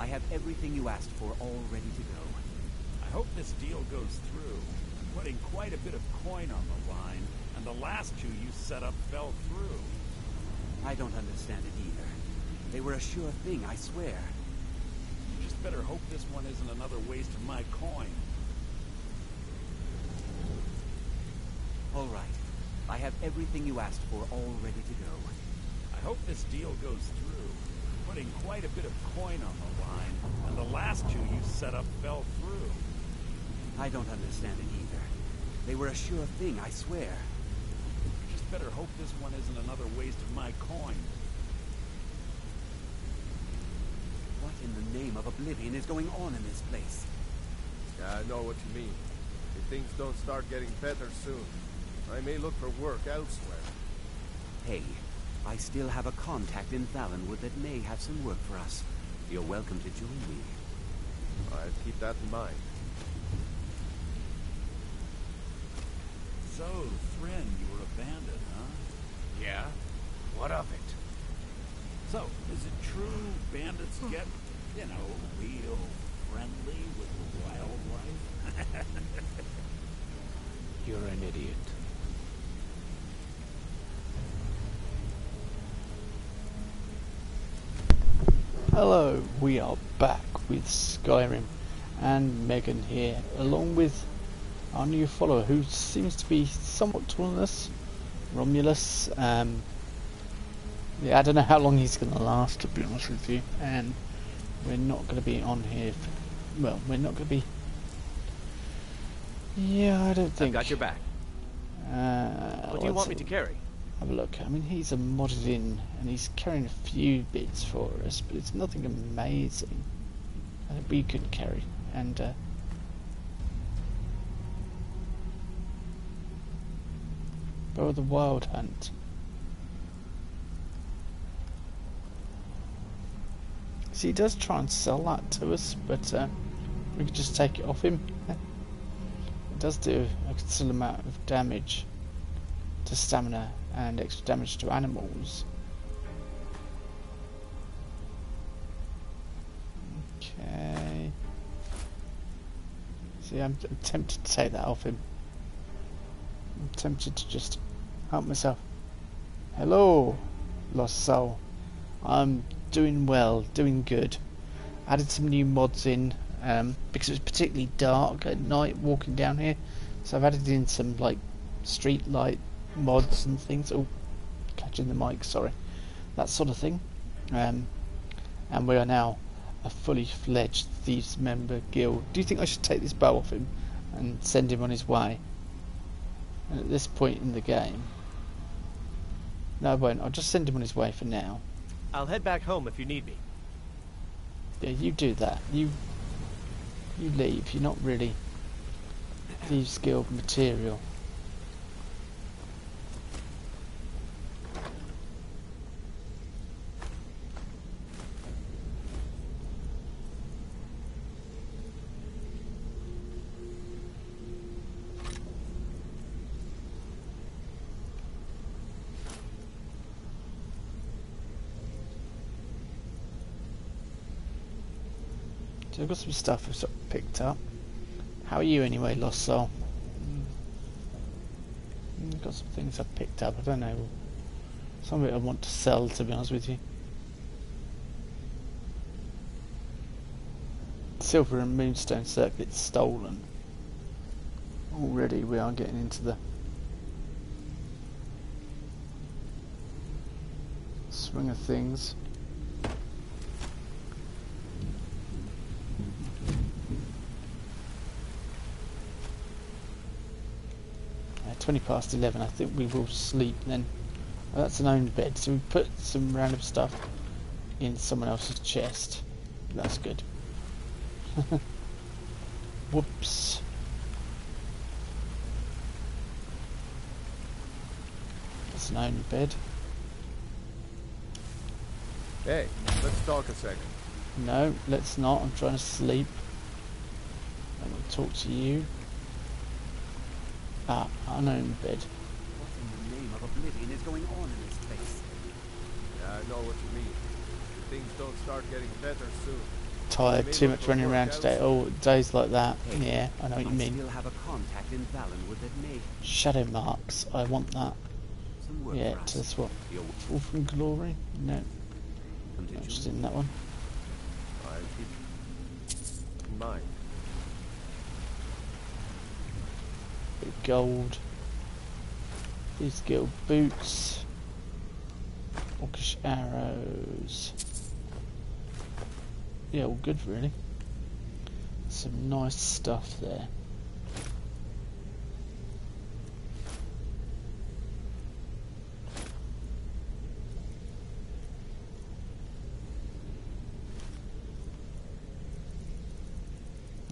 have everything you asked for all ready to go. I hope this deal goes through. I'm putting quite a bit of coin on the line, and the last two you set up fell through. I don't understand it either. They were a sure thing, I swear. You just better hope this one isn't another waste of my coin. All right. I have everything you asked for all ready to go. I hope this deal goes through. I'm putting quite a bit of coin on the line, and the last two you set up fell through. I don't understand it either. They were a sure thing, I swear. You just better hope this one isn't another waste of my coin. What in the name of oblivion is going on in this place? Yeah, I know what you mean. If things don't start getting better soon, I may look for work elsewhere. Hey, I still have a contact in Valenwood that may have some work for us. You're welcome to join me. I'll keep that in mind. So, Thren, you were abandoned, huh? Yeah? What of it? So, is it true bandits get, real friendly with wildlife? You're an idiot. Hello, we are back with Skyrim, and Megan here, along with our new follower who seems to be somewhat taller than us, Romulus. Yeah, I don't know how long he's going to last, to be honest with you, and we're not going to be on here for, well, we're not going to be, yeah, I don't think. I've got your back. What do you want me to carry? Have a look. I mean, he's a modded in, and he's carrying a few bits for us, but it's nothing amazing. I think we could carry, and Bow of the Wild Hunt. See, he does try and sell that to us, but we could just take it off him. It does do a considerable amount of damage to stamina and extra damage to animals. Okay. See, I'm tempted to take that off him. I'm tempted to just help myself. Hello, Lost Soul. I'm doing well, doing good. Added some new mods in because it was particularly dark at night walking down here, so I've added in some like street light mods and things. Oh, catching the mic, sorry. That sort of thing. And we are now a fully fledged Thieves member guild. Do you think I should take this bow off him and send him on his way? And at this point in the game, no, I won't. I'll just send him on his way for now. I'll head back home if you need me. Yeah, you do that. You leave. You're not really Thieves Guild material. So I've got some stuff I've sort of picked up. How are you anyway, Lost Soul? I've got some things I've picked up. I don't know. Some of it I want to sell, to be honest with you. Silver and Moonstone Circuit stolen. Already we are getting into the swing of things. 20 past 11, I think we will sleep then. Oh, that's an own bed, so we put some random stuff in someone else's chest. That's good. Whoops. That's an own bed. Hey, let's talk a second. No, let's not. I'm trying to sleep. I'm going to talk to you. Ah, unowned bed. What in the name of oblivion is going on in this place? Yeah, I know what you mean. If things don't start getting better soon, tired, too much running around today. Oh, days like that. Yeah, I know what you I mean. still have a contact in Valenwood that may Shadow marks. I want that. some work Yeah, for us. to this what? You're Fall from glory? No, welcome to not just join. in that one. I'll keep in mind. Bit of gold. These guild boots. Orcish arrows. Yeah, all good really. Some nice stuff there.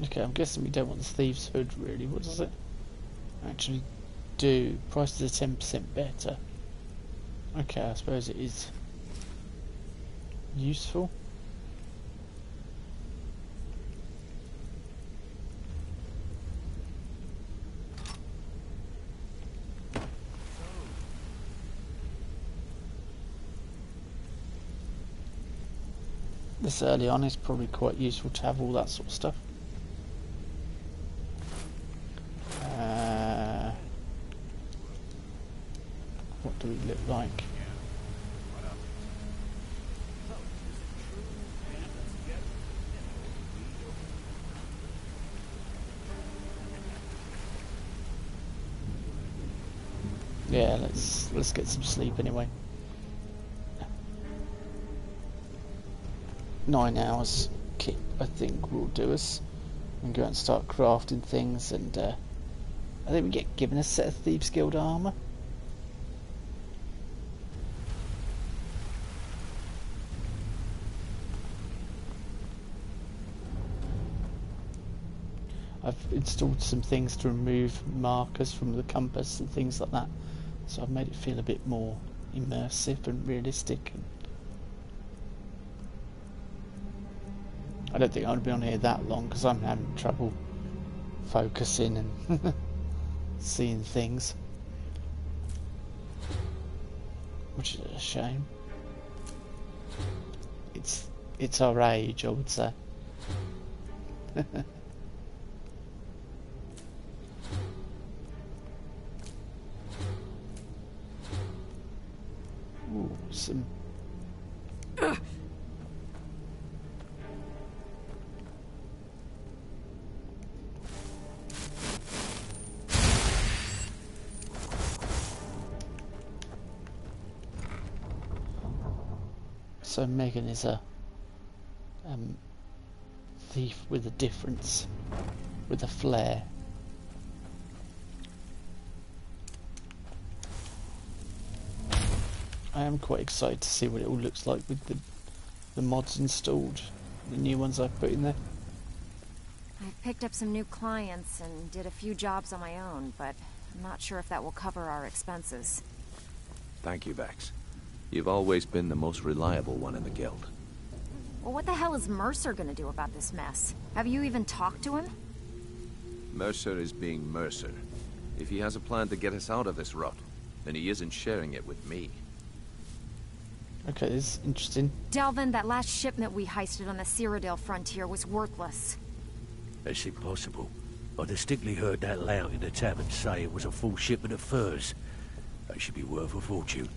Okay, I'm guessing we don't want the Thieves' Hood really. What does it actually do? Prices are 10% better. Okay, I suppose it is useful. This early on is probably quite useful to have all that sort of stuff. What do we look like? Yeah, let's get some sleep anyway. 9 hours kit, I think, will do us. And go out and start crafting things, and I think we get given a set of Thieves Guild armour. I've installed some things to remove markers from the compass and things like that, so I've made it feel a bit more immersive and realistic. And I don't think I'm going to be on here that long because I'm having trouble focusing and seeing things, which is a shame. It's our age, I would say. Ooh, some. So Megan is a thief with a difference, with a flair. I am quite excited to see what it all looks like with the mods installed, the new ones I've put in there. I've picked up some new clients and did a few jobs on my own, but I'm not sure if that will cover our expenses. Thank you, Vex. You've always been the most reliable one in the guild. Well, what the hell is Mercer gonna do about this mess? Have you even talked to him? Mercer is being Mercer. If he has a plan to get us out of this rut, then he isn't sharing it with me. Okay, this is interesting. Delvin, that last shipment we heisted on the Cyrodiil frontier was worthless. That's impossible. I distinctly heard that lout in the tavern say it was a full shipment of furs. That should be worth a fortune.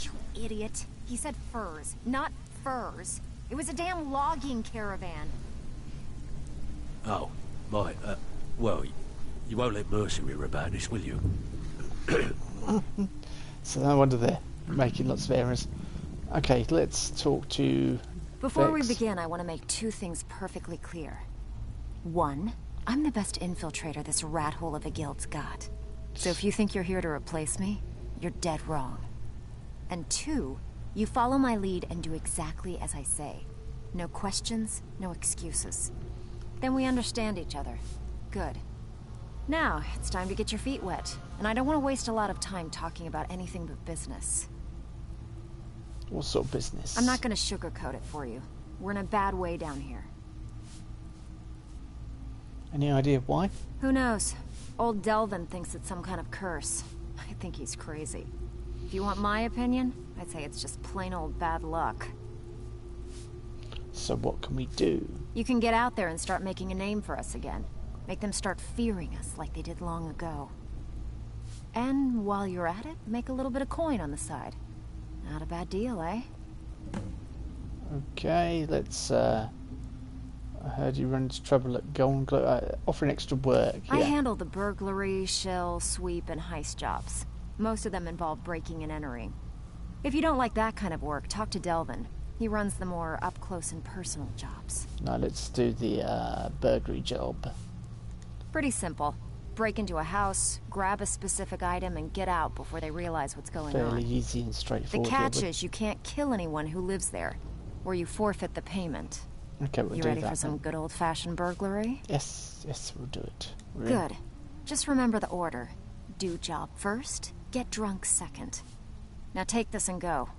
You idiot. He said furs, not furs. It was a damn logging caravan. Oh, right, well, you won't let Mercer hear about this, will you? So no wonder they're making lots of errors. Okay, let's talk to Before we Vex. begin, I want to make two things perfectly clear. One, I'm the best infiltrator this rat hole of a guild's got. So if you think you're here to replace me, you're dead wrong. And two, you follow my lead and do exactly as I say. No questions, no excuses. Then we understand each other. Good. Now, it's time to get your feet wet. And I don't want to waste a lot of time talking about anything but business. What sort of business? I'm not going to sugarcoat it for you. We're in a bad way down here. Any idea why? Who knows? Old Delvin thinks it's some kind of curse. I think he's crazy. If you want my opinion, I'd say it's just plain old bad luck. So what can we do? You can get out there and start making a name for us again. Make them start fearing us like they did long ago. And while you're at it, make a little bit of coin on the side. Not a bad deal, eh? Okay, let's, I heard you run into trouble at Golden Glow, offering extra work. I Yeah. handle the burglary, shell, sweep, and heist jobs. Most of them involve breaking and entering. If you don't like that kind of work, talk to Delvin. He runs the more up-close and personal jobs. Now let's do the burglary job. Pretty simple. Break into a house, grab a specific item, and get out before they realize what's going Fairly on. easy and The straightforward. catch is you can't kill anyone who lives there, or you forfeit the payment. Okay, we'll You do ready that for some then. good old-fashioned burglary? Yes, we'll do it. Good. Just remember the order. Do job first, get drunk second. Now take this and go.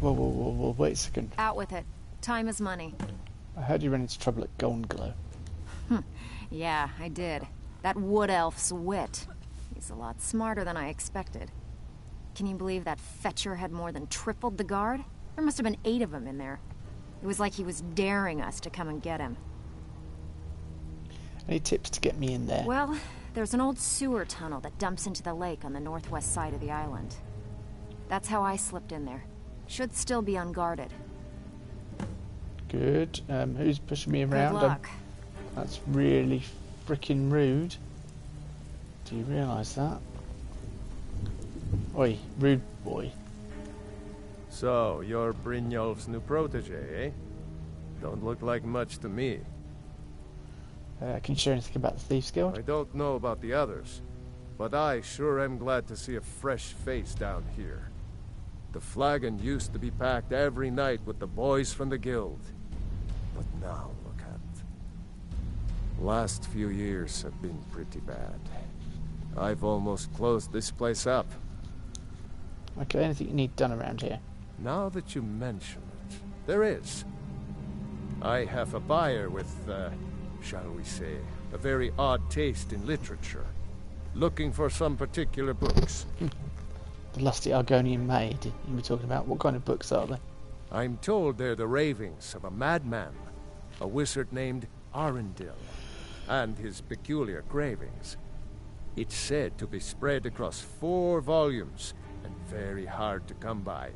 Whoa, wait a second. Out with it. Time is money. I heard you ran into trouble at Golden Glow. Yeah, I did. That wood elf's wit. He's a lot smarter than I expected. Can you believe that fetcher had more than tripled the guard? There must have been 8 of them in there. It was like he was daring us to come and get him. Any tips to get me in there? Well, there's an old sewer tunnel that dumps into the lake on the northwest side of the island. That's how I slipped in there. Should still be unguarded. Good. Who's pushing me around? Good luck. That's really freaking rude. Do you realise that? Oi, rude boy. So, you're Brynjolf's new protege, eh? Don't look like much to me. Can you share anything about the Thieves Guild? I don't know about the others, but I sure am glad to see a fresh face down here. The flagon used to be packed every night with the boys from the guild. But now, look at it. Last few years have been pretty bad. I've almost closed this place up. Okay, anything you need done around here? Now that you mention it, there is. I have a buyer with, shall we say, a very odd taste in literature. Looking for some particular books. The lusty Argonian maid you were talking about. What kind of books are they? I'm told they're the ravings of a madman, a wizard named Arundel, and his peculiar cravings. It's said to be spread across 4 volumes, and very hard to come by.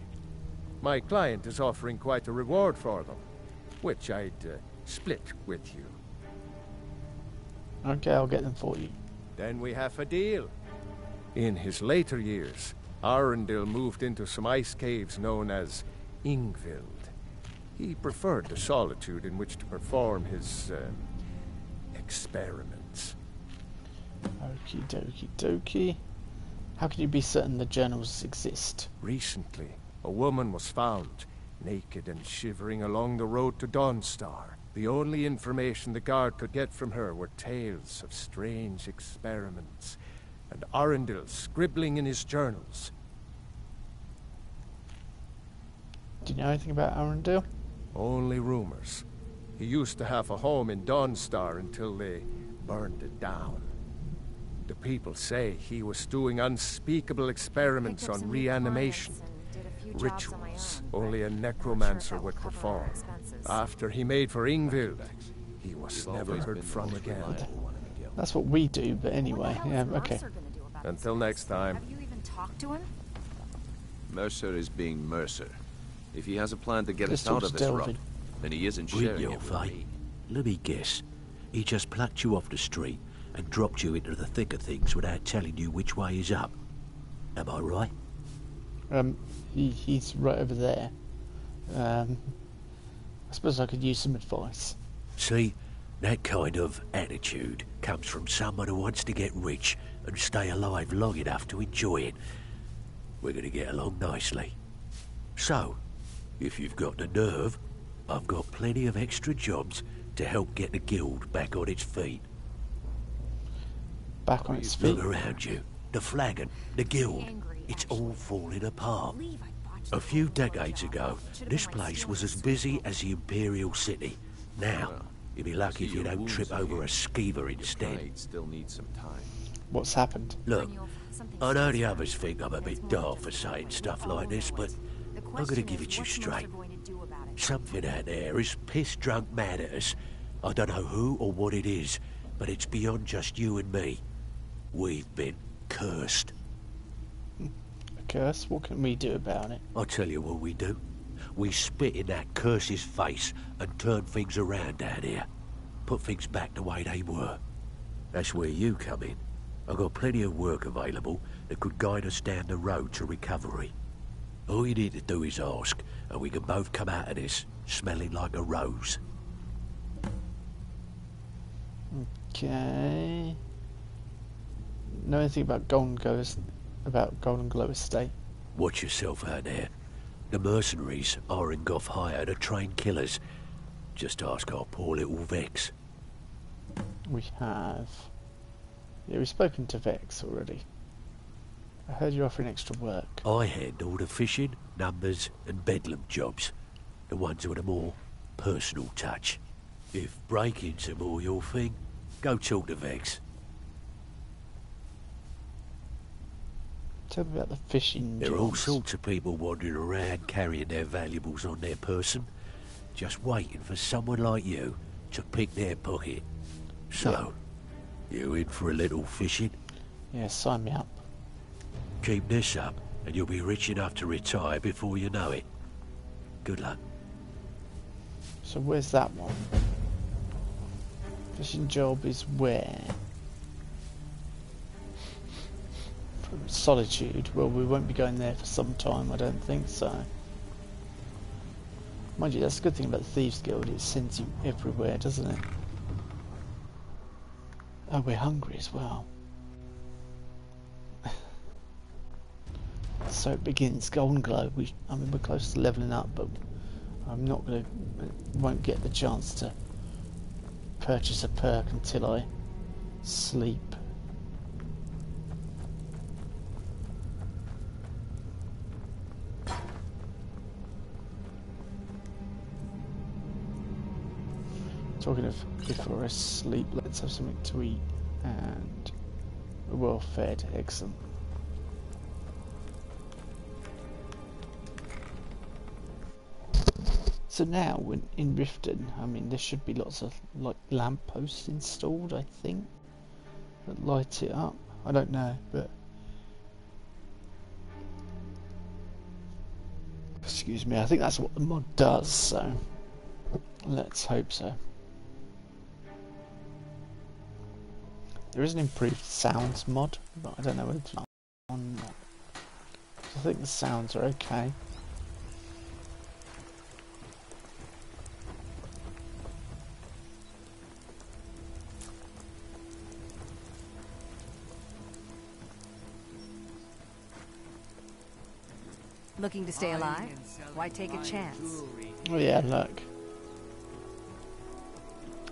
My client is offering quite a reward for them, which I'd split with you. Okay, I'll get them for you. Then we have a deal. In his later years, Arundel moved into some ice caves known as Ingvild. He preferred the solitude in which to perform his, experiments. Okie dokie dokie. How can you be certain the journals exist? Recently, a woman was found, naked and shivering along the road to Dawnstar. The only information the guard could get from her were tales of strange experiments, and Arundel scribbling in his journals. Do you know anything about Arundel? Only rumors. He used to have a home in Dawnstar until they burned it down. The people say he was doing unspeakable experiments on reanimation. Rituals only a necromancer would perform. After he made for Ingvild, he was never heard from again. That's what we do, but anyway. Yeah, okay. Until next time. Have you even talked to him? Mercer is being Mercer. If he has a plan to get Let's us out talk of to this rut, Delvin. then he isn't sharing it Brynjolf, with eh? me. Let me guess. He just plucked you off the street and dropped you into the thick of things without telling you which way is up. Am I right? He's right over there. I suppose I could use some advice. See, that kind of attitude comes from someone who wants to get rich and stay alive long enough to enjoy it. We're going to get along nicely. So, if you've got the nerve, I've got plenty of extra jobs to help get the guild back on its feet. Back on its feet. Look around you. The flagon, the guild, it's all falling apart. A few decades ago, this place was as busy as the Imperial City. Now, you'll be lucky if you don't trip over a skeever instead. Still need some time. What's happened? Look, I know the others think I'm a bit daft for saying stuff like this, but I'm gonna give it you straight. Something out there is piss-drunk mad at us. I don't know who or what it is, but it's beyond just you and me. We've been cursed. A curse? What can we do about it? I'll tell you what we do. We spit in that curse's face and turn things around down here. Put things back the way they were. That's where you come in. I've got plenty of work available that could guide us down the road to recovery. All you need to do is ask, and we can both come out of this smelling like a rose. Okay. Know anything about Golden Glow Estate? Watch yourself out there. The mercenaries are in Goth hire to train killers. Just ask our poor little Vex. We have. Yeah, we've spoken to Vex already. I heard you're offering extra work. I handle the fishing, numbers and bedlam jobs. The ones with a more personal touch. If breaking's a more your thing, go talk to Vex. Tell me about the fishing There are all jobs. sorts of people wandering around carrying their valuables on their person, just waiting for someone like you to pick their pocket. So, you in for a little fishing? Yeah, sign me up. Keep this up, and you'll be rich enough to retire before you know it. Good luck. So where's that one? Fishing job is where? From Solitude. Well, we won't be going there for some time, I don't think so. Mind you, that's a good thing about the Thieves Guild, it sends you everywhere, doesn't it? Oh, we're hungry as well. So it begins. Golden Glow. I mean, we're close to leveling up, but I'm not gonna. Won't get the chance to purchase a perk until I sleep. Talking of before I sleep, let's have something to eat and we're well fed. Excellent. So now, when in Riften, I mean, there should be lots of like lampposts installed, I think, that light it up. I don't know, but excuse me, I think that's what the mod does. So let's hope so. There is an improved sounds mod, but I don't know whether it's on or not. I think the sounds are okay. Looking to stay alive? Why take a chance? Oh yeah, look.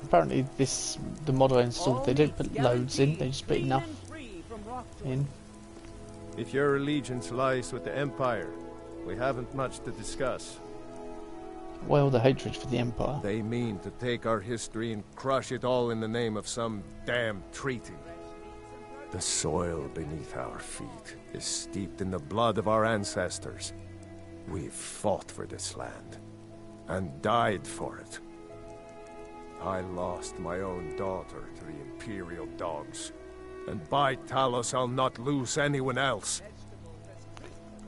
Apparently the mod I installed, they don't put loads in, they just put enough in. If your allegiance lies with the Empire, we haven't much to discuss. Why all the hatred for the Empire? They mean to take our history and crush it all in the name of some damn treaty. The soil beneath our feet is steeped in the blood of our ancestors. We've fought for this land, and died for it. I lost my own daughter to the Imperial dogs, and by Talos I'll not lose anyone else.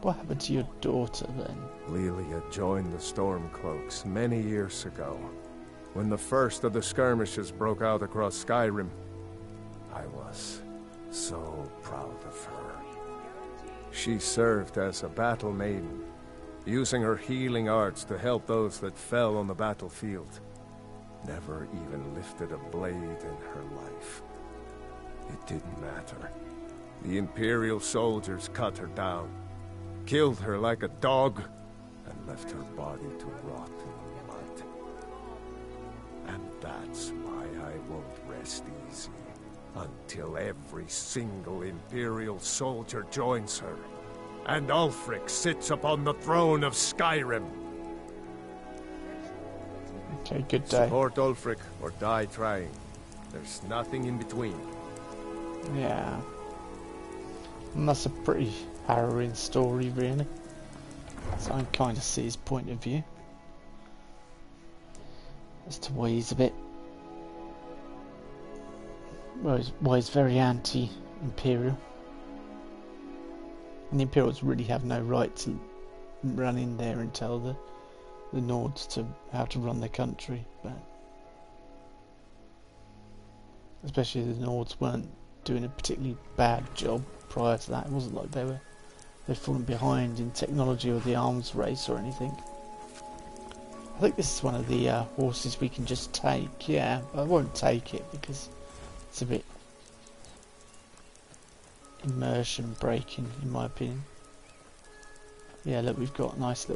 What happened to your daughter then? Lilia joined the Stormcloaks many years ago, when the first of the skirmishes broke out across Skyrim. I was so proud of her. She served as a battle maiden, using her healing arts to help those that fell on the battlefield. Never even lifted a blade in her life. It didn't matter. The Imperial soldiers cut her down, killed her like a dog, and left her body to rot in the mud. And that's why I won't rest easy until every single Imperial soldier joins her, and Ulfric sits upon the throne of Skyrim. Okay, good day. Support Ulfric or die trying. There's nothing in between. Yeah. And that's a pretty harrowing story, really. So I kind of see his point of view. as to why he's a bit... Well, why he's very anti-Imperial. And the Imperials really have no right to run in there and tell the Nords how to run their country. But especially the Nords weren't doing a particularly bad job prior to that. It wasn't like they'd fallen behind in technology or the arms race or anything. I think this is one of the horses we can just take. Yeah, I won't take it because it's a bit immersion breaking in my opinion. Yeah, look, we've got lots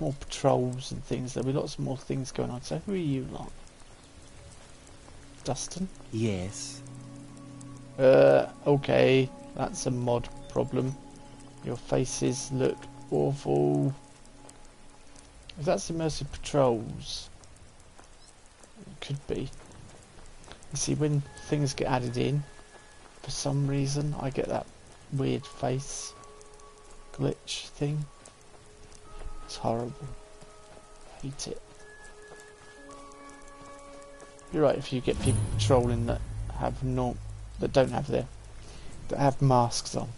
more patrols and things. There'll be lots more things going on. So who are you lot? Dustin? Yes. Okay, that's a mod problem. Your faces look awful. If that's immersive patrols, it could be. You see, when things get added in, for some reason, I get that weird face glitch thing. It's horrible. I hate it. You're right, if you get people patrolling that don't have masks on.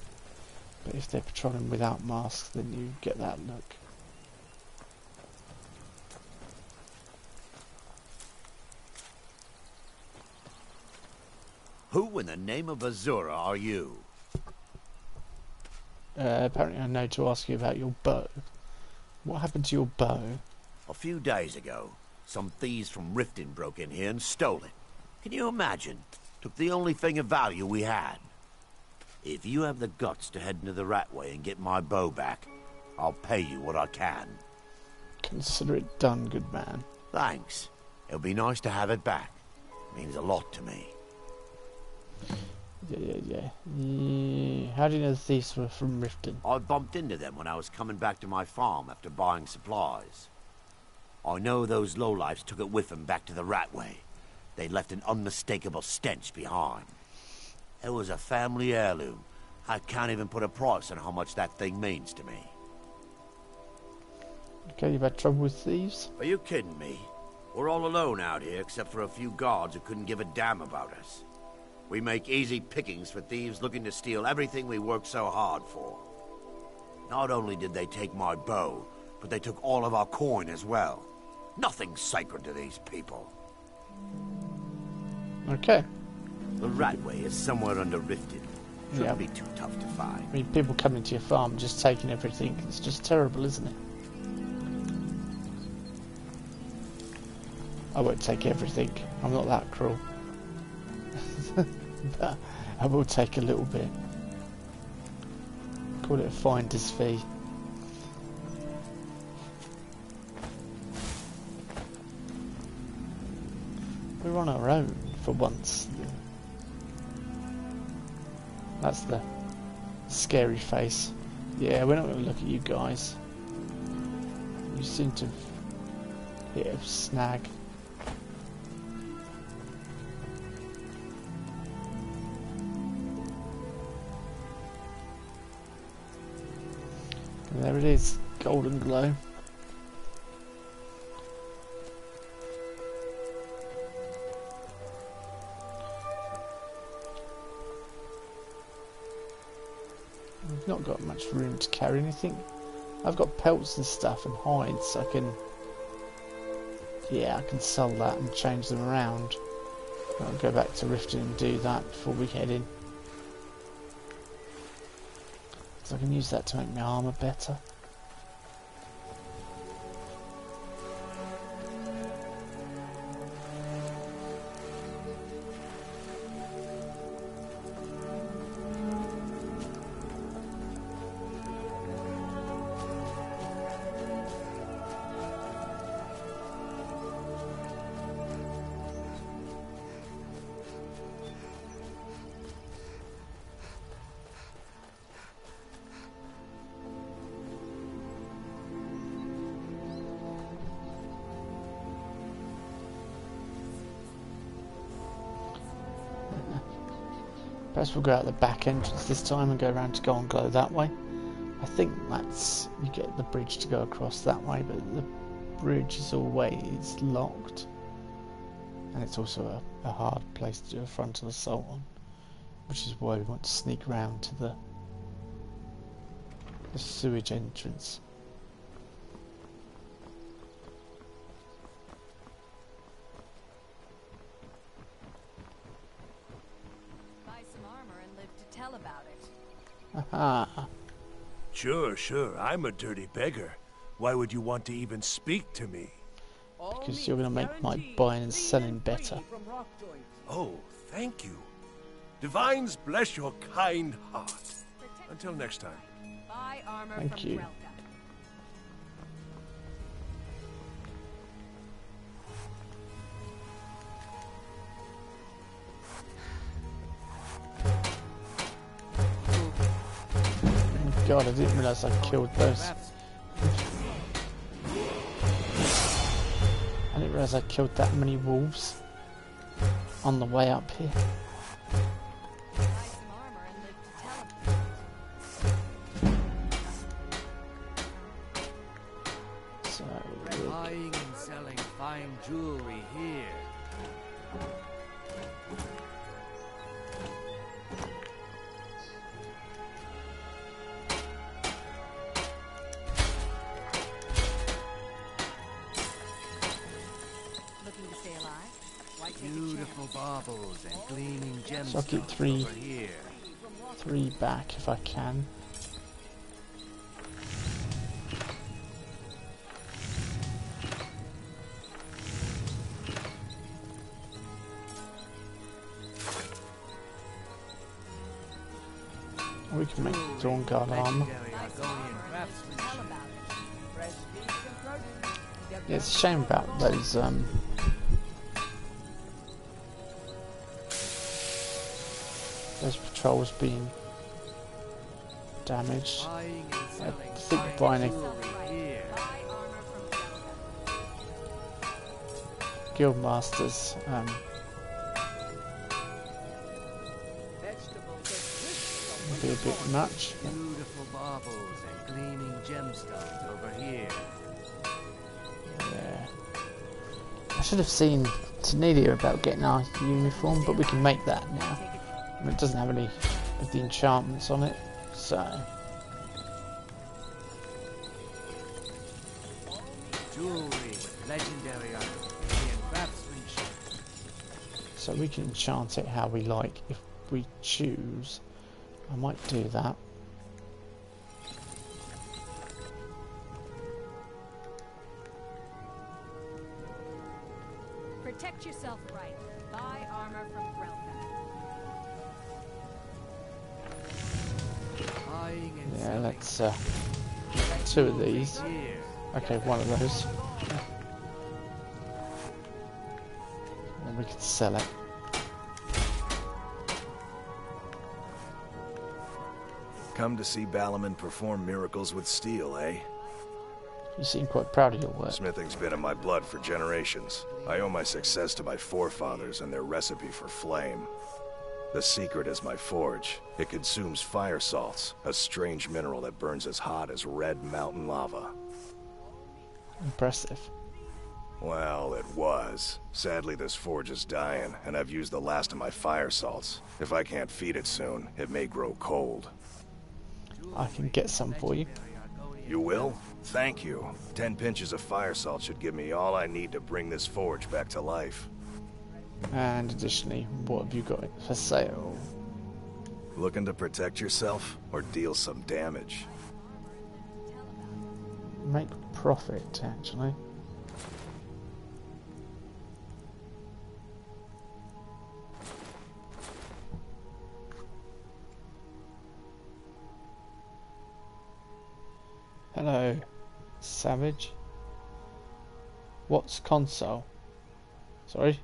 But if they're patrolling without masks, then you get that look. Who in the name of Azura are you? Apparently I know to ask you about your bow. What happened to your bow? A few days ago, some thieves from Riften broke in here and stole it. Can you imagine? Took the only thing of value we had. If you have the guts to head into the Ratway and get my bow back, I'll pay you what I can. Consider it done, good man. Thanks. It'll be nice to have it back. Means a lot to me. Yeah. How do you know the thieves were from Riften? I bumped into them when I was coming back to my farm after buying supplies. I know those lowlifes took it with them back to the Ratway. They left an unmistakable stench behind. It was a family heirloom. I can't even put a price on how much that thing means to me. Okay, you've had trouble with thieves? Are you kidding me? We're all alone out here except for a few guards who couldn't give a damn about us. We make easy pickings for thieves looking to steal everything we worked so hard for. Not only did they take my bow, but they took all of our coin as well. Nothing's sacred to these people. Okay. The Ratway is somewhere under Riften. Shouldn't Yeah. be too tough to find. I mean, people coming to your farm just taking everything. It's just terrible, isn't it? I won't take everything. I'm not that cruel. But I will take a little bit. Call it a finder's fee. We're on our own for once. That's the scary face. Yeah, we're not going to look at you guys. You seem to have hit a snag. And there it is, golden glow. We've not got much room to carry anything. I've got pelts and stuff and hides, so I can sell that and change them around. I'll go back to Riften and do that before we head in. So I can use that to make my armour better. Perhaps we'll go out the back entrance this time and go around to Golden Glow that way. I think that's... you get the bridge to go across that way, but the bridge is always locked. And it's also a hard place to do a frontal assault on. Which is why we want to sneak round to the sewage entrance. Buy some armor and live to tell about it. Aha! Sure, I'm a dirty beggar. Why would you want to even speak to me? Because you're going to make my buying and selling better. Oh, thank you. Divines bless your kind heart. Until next time. Buy armor Thank from you. Relka. Oh God, I didn't realise I killed those. I didn't realise I killed that many wolves on the way up here. Buy some armor and live to tell about So Buying and selling fine jewelry here. it. Looking to stay alive? Why take a Beautiful baubles and gleaming gemstones So I'll keep three. over here. 3 back if I can. We can make Dawn Guard armor. Legendary Argonian craftsmanship. Yeah, it's a shame about those patrols being damaged. Buying and I selling think fine buying a jewelry here. Buy armor from Relka. guildmasters would be a bit much. Beautiful baubles and gleaming gemstones over here. Yeah. I should have seen Tanelia about getting our uniform, but we can make that now. I mean, it doesn't have any of the enchantments on it, so Jewelry with legendary Argonian craftsmanship. so we can enchant it how we like if we choose. I might do that. Protect yourself right. Buy armor from Relka. Buying and Yeah, selling let's 2 of these. here. Okay, 1 of those. Then we can sell it. Come to see Balaman perform miracles with steel, eh? You seem quite proud of your work. Smithing's been in my blood for generations. I owe my success to my forefathers and their recipe for flame. The secret is my forge. It consumes fire salts, a strange mineral that burns as hot as red mountain lava. Impressive. Well, it was. Sadly, this forge is dying, and I've used the last of my fire salts. If I can't feed it soon, it may grow cold. I can get some for you. You will? Thank you. 10 pinches of fire salt should give me all I need to bring this forge back to life. And additionally, what have you got for sale? Looking to protect yourself, or deal some damage? Make profit, actually. Hello, Savage. What's console? Sorry?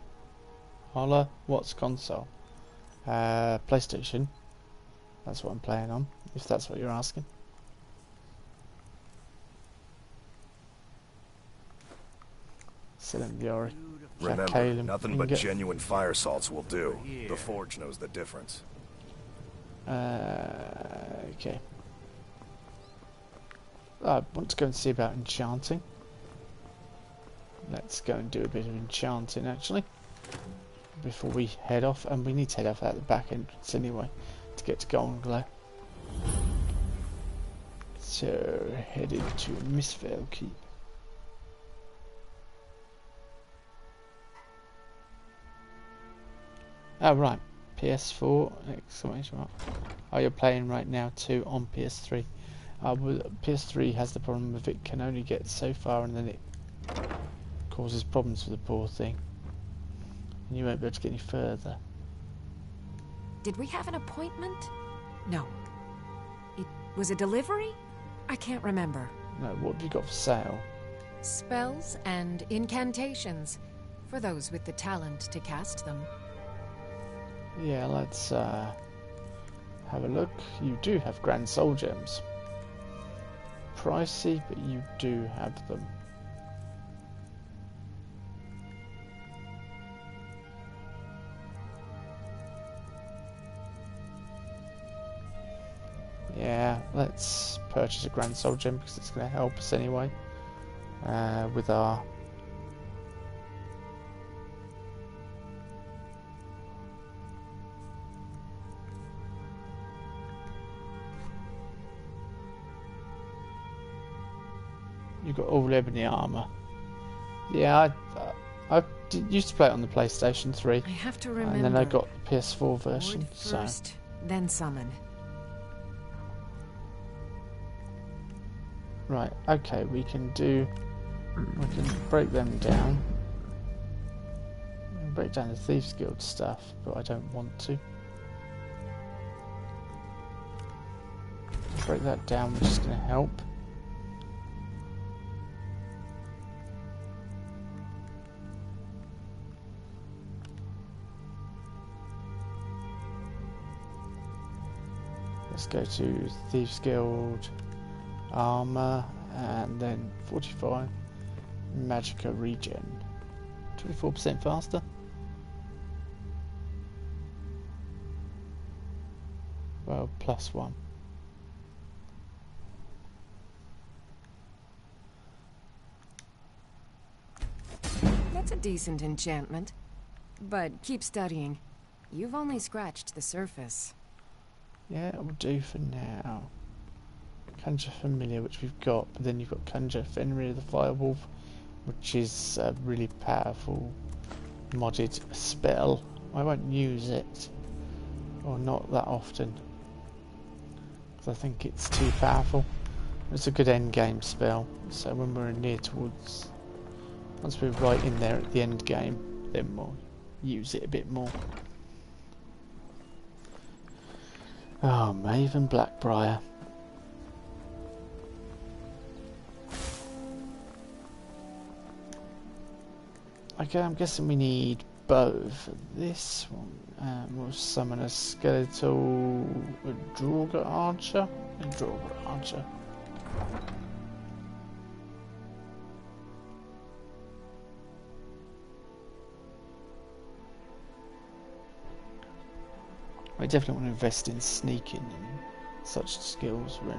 Holla, what's console? PlayStation. That's what I'm playing on, if that's what you're asking. Cylinder. Remember, nothing but genuine fire salts will do. The forge knows the difference. Okay. I want to go and see about enchanting. let's go and do a bit of enchanting actually before we head off, and we need to head off out the back entrance anyway to get to Golden Glow. So headed to Mistveil Keep. Oh right, PS4 exclamation mark. Oh, you're playing right now too on PS3. Well, PS3 has the problem of it can only get so far and then it causes problems for the poor thing. And you won't be able to get any further. Did we have an appointment? No. It was a delivery? I can't remember. No, what have you got for sale? Spells and incantations, for those with the talent to cast them. Yeah, let's have a look. You do have Grand Soul Gems. Pricey, but you do have them. Yeah, let's purchase a Grand Soul Gem because it's going to help us anyway with our you've got all Ebony armor. Yeah, I used to play it on the PlayStation 3. I have to remember. And then I got the PS4 version. Ward first, then summon. Right, okay, we can break them down. We can break down the Thieves Guild stuff, but I don't want to. Break that down, which is going to help. Let's go to Thieves Guild, armor, and then 45 Magicka regen. 24% faster. Well, +1. That's a decent enchantment. But keep studying. You've only scratched the surface. Yeah, it will do for now. Conjure Familiar, which we've got, but then you've got Conjure Fenrir the Firewolf, which is a really powerful modded spell. I won't use it, or not that often, because I think it's too powerful. It's a good end game spell, so when we're near towards, once we're right in there at the end game, then we'll use it a bit more. Oh, Maven Blackbriar. Okay, I'm guessing we need both. This one will summon a skeletal Draugr Archer. I definitely want to invest in sneaking and such skills, really.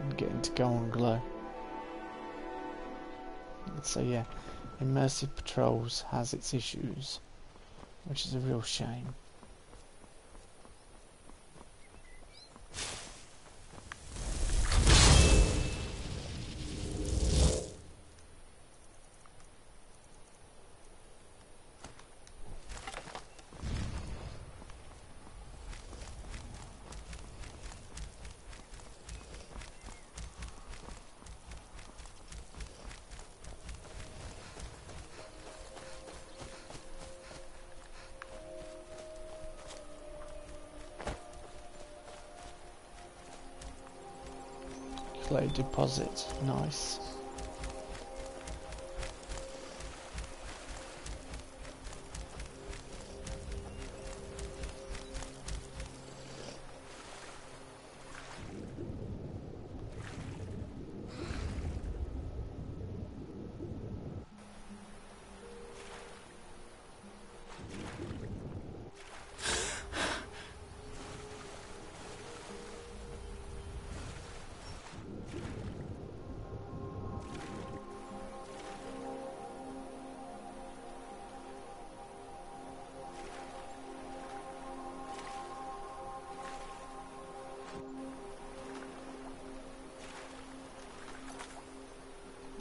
And getting to Golden Glow. So yeah, Immersive Patrols has its issues, which is a real shame. Clay deposit, nice.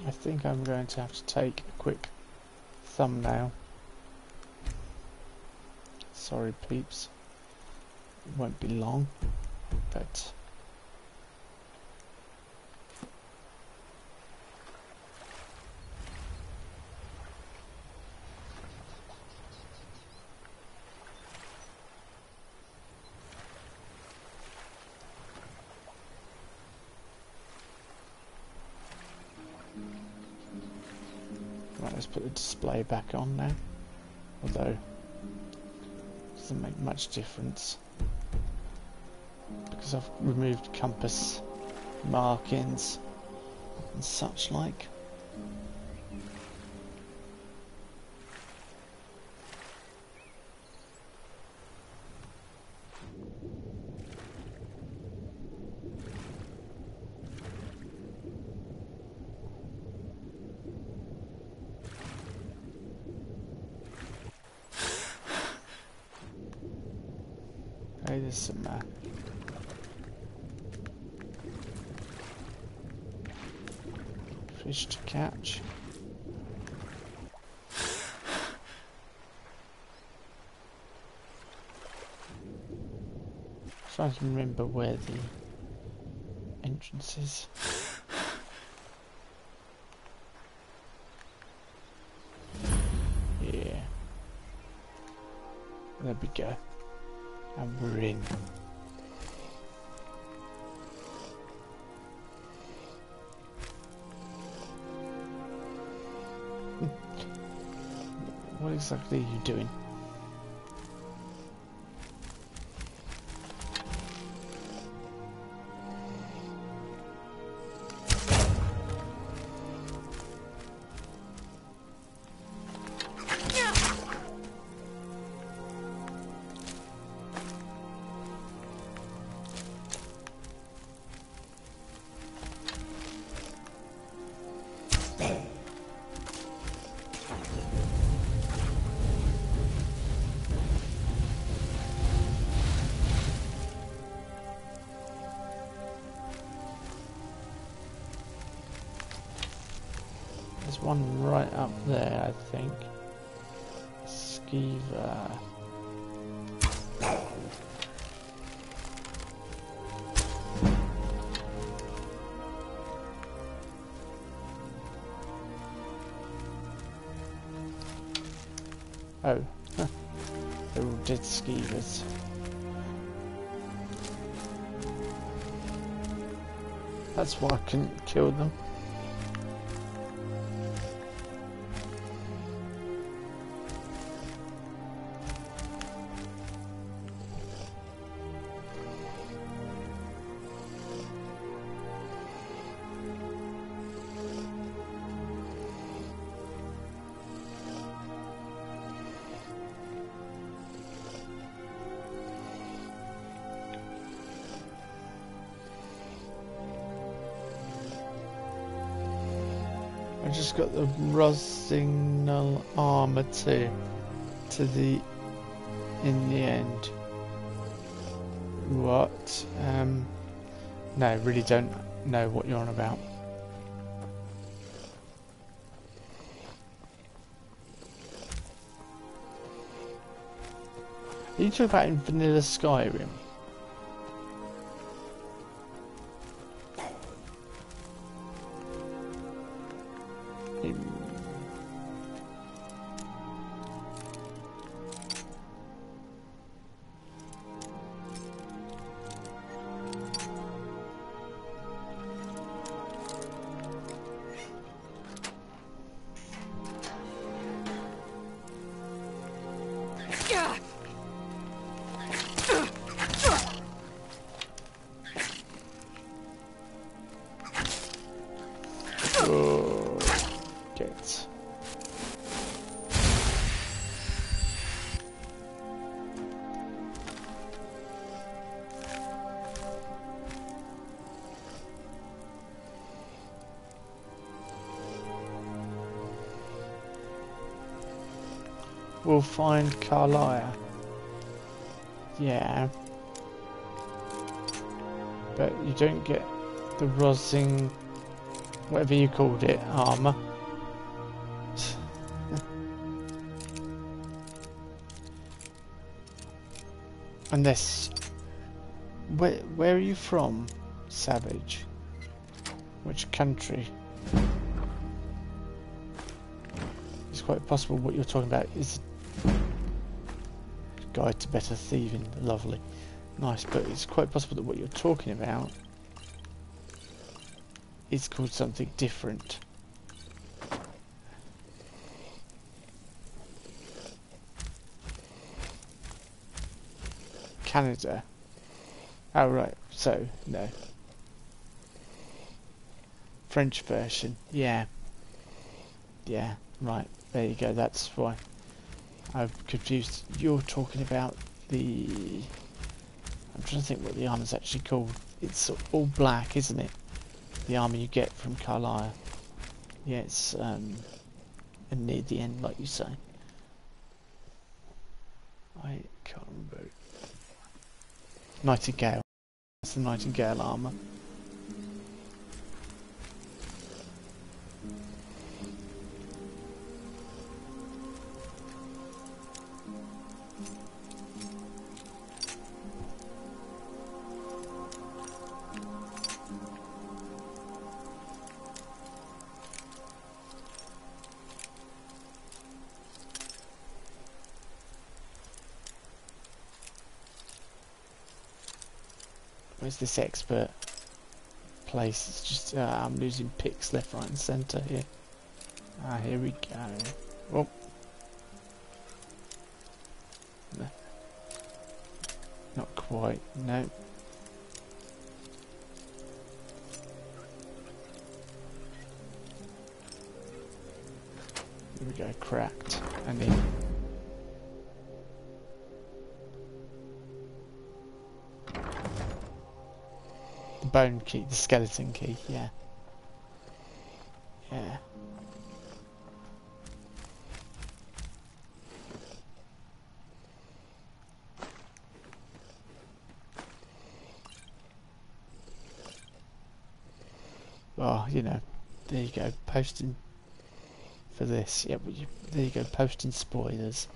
I think I'm going to have to take a quick thumbnail. Sorry peeps, it won't be long, but right, let's put the display back on now, although doesn't make much difference because I've removed compass markings and such like. Hey, there's some fish to catch. Trying to remember where the entrance is. Yeah. There we go. And we're in. What exactly are you doing? There's one right up there, I think. Skeever. Oh, they're all dead skeevers. That's why I couldn't kill them. I just got the Rossignol armor too, in the end. What? No, really don't know what you're on about. Are you talking about in vanilla Skyrim? We'll find Carlia. Yeah. But you don't get the Rossing whatever you called it, armour. And this, where are you from, Savage? Which country? It's quite possible what you're talking about is Guide to Better Thieving. Lovely. Nice, but it's quite possible that what you're talking about is called something different. Canada. Oh right, so no. French version, yeah. Yeah, right, there you go, that's why I've confused. You're talking about the... I'm trying to think what the armour's actually called. It's all black, isn't it? The armour you get from Carlisle. Yeah, it's near the end, like you say. I can't remember. Nightingale. That's the Nightingale armour. Where's this expert place? It's just I'm losing picks left, right and centre here. Here we go. Oh. No. Not quite, no. Here we go, cracked. And then bone key, the skeleton key, yeah. Yeah. Well, you know, there you go, posting for this. Yeah, but there you go, posting spoilers.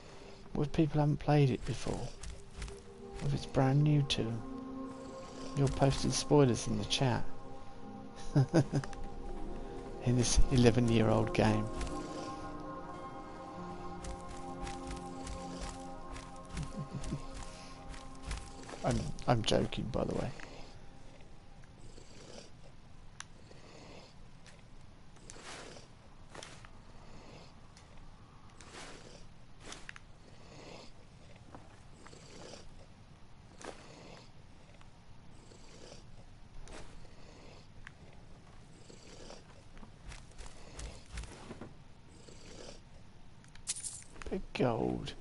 What if people haven't played it before? What if it's brand new to them? You're posting spoilers in the chat. In this 11-year-old game. I'm joking, by the way. Gold.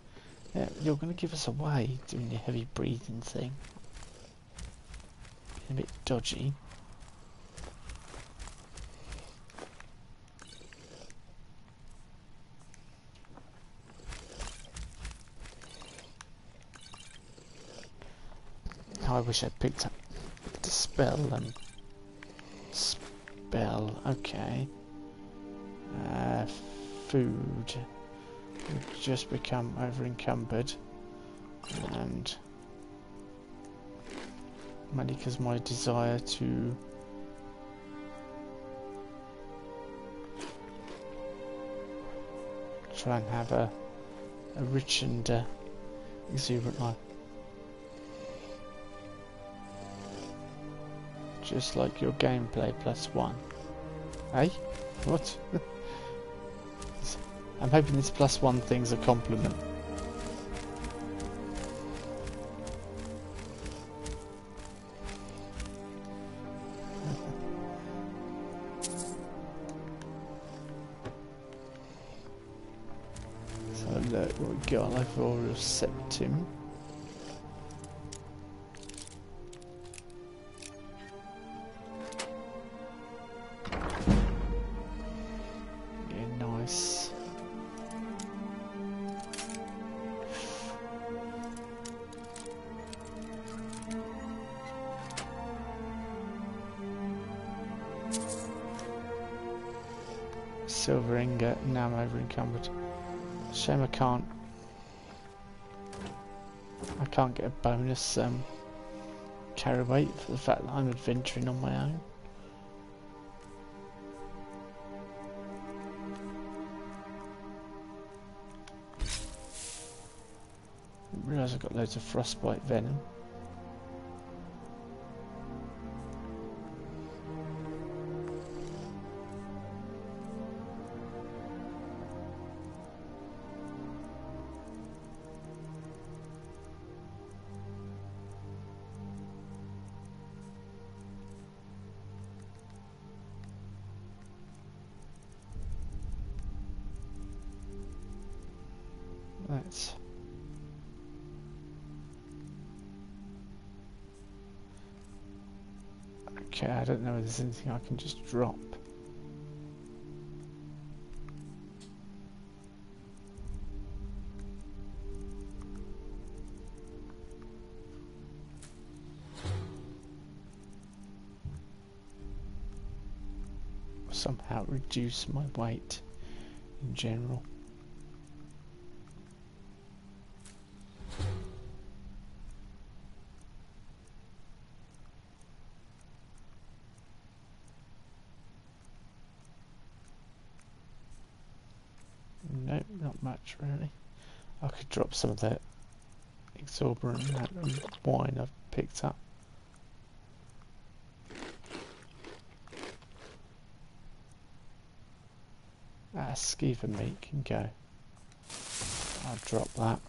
Yeah, you're going to give us away doing your heavy breathing thing. Being a bit dodgy. Oh, I wish I'd picked up the spell and spell. Okay. Food. We've just become over encumbered, and money because my desire to try and have a rich and exuberant life, just like your gameplay +1. Hey, what? I'm hoping this +1 thing's a compliment. So look what we got, like Aureal Septim. silver ingot. Now I'm over encumbered. Shame I can't get a bonus carry weight for the fact that I'm adventuring on my own. Didn't realise I've got loads of frostbite venom. Let's okay, I don't know if there's anything I can just drop. Somehow reduce my weight in general. Nope, not much really. I could drop some of that exorbitant amount of wine I've picked up. Skeever meat can go. I'll drop that.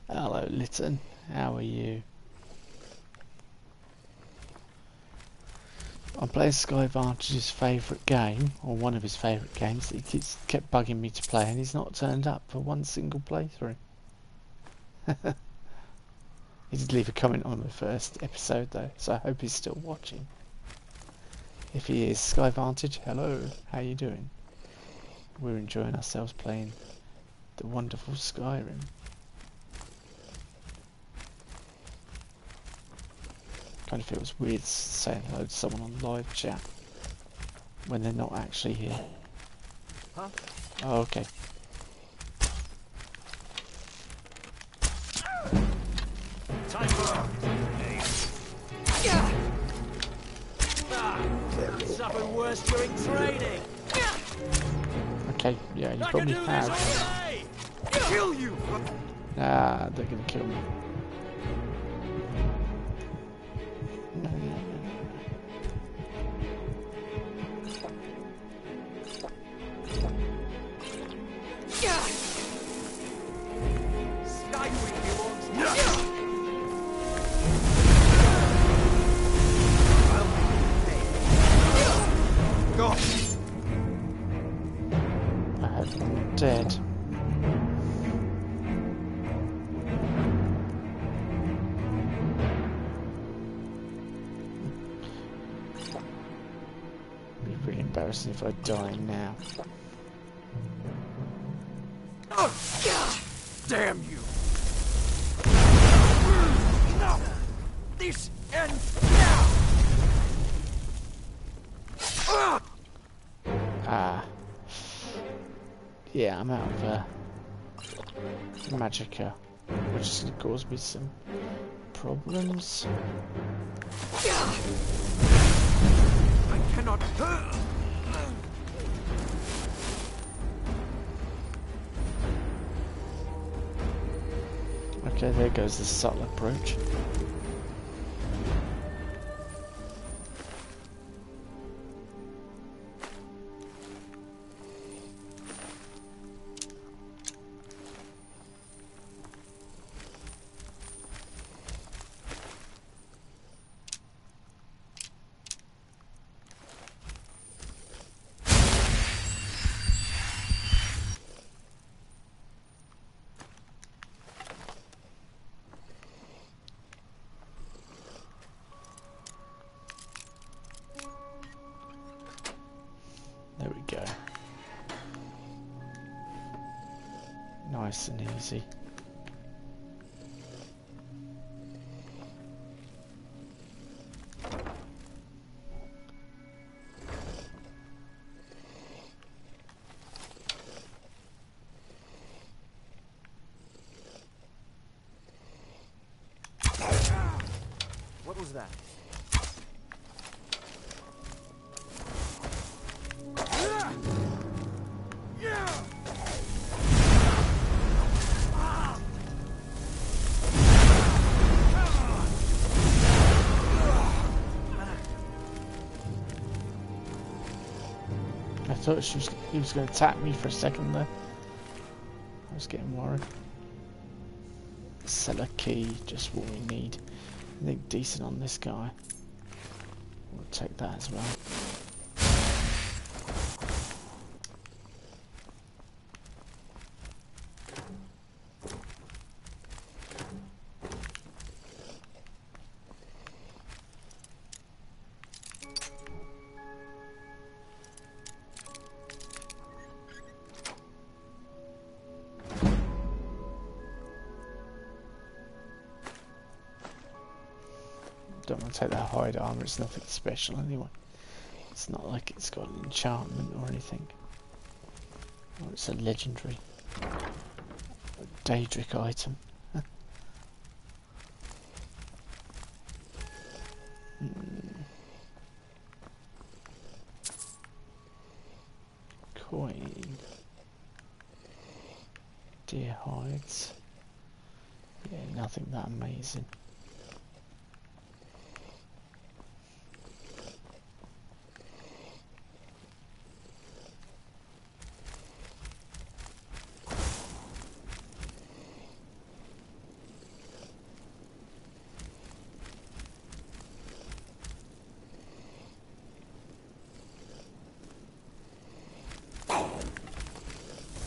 Hello Lytton, how are you? I'm playing Skyvantage's favourite game, or one of his favourite games that he kept bugging me to play, and he's not turned up for one single playthrough. He did leave a comment on the first episode though, so I hope he's still watching. If he is, Skyvantage, hello, how you doing? We're enjoying ourselves playing the wonderful Skyrim. Kind of feels weird saying hello to someone on live chat when they're not actually here. Huh? Oh, okay. Time for Suffered worse during training. Okay, yeah, you probably have. kill you. Ah, they're gonna kill me. No, no, no, Skyrim belongs to I have them dead. It'd be really embarrassing if I die now. Damn you. No. This ends now. Ah. Yeah, I'm out of magicka, which is going to cause me some problems. I cannot. Okay, there goes the subtle approach. There we go. Nice and easy. I thought he was going to attack me for a second there. I was getting worried. Cellar key, just what we need. I think decent on this guy. We'll take that as well. Don't want to take that hide armor, it's nothing special anyway. It's not like it's got an enchantment or anything. Or it's a legendary Daedric item. Coin. Deer hides. Yeah, nothing that amazing.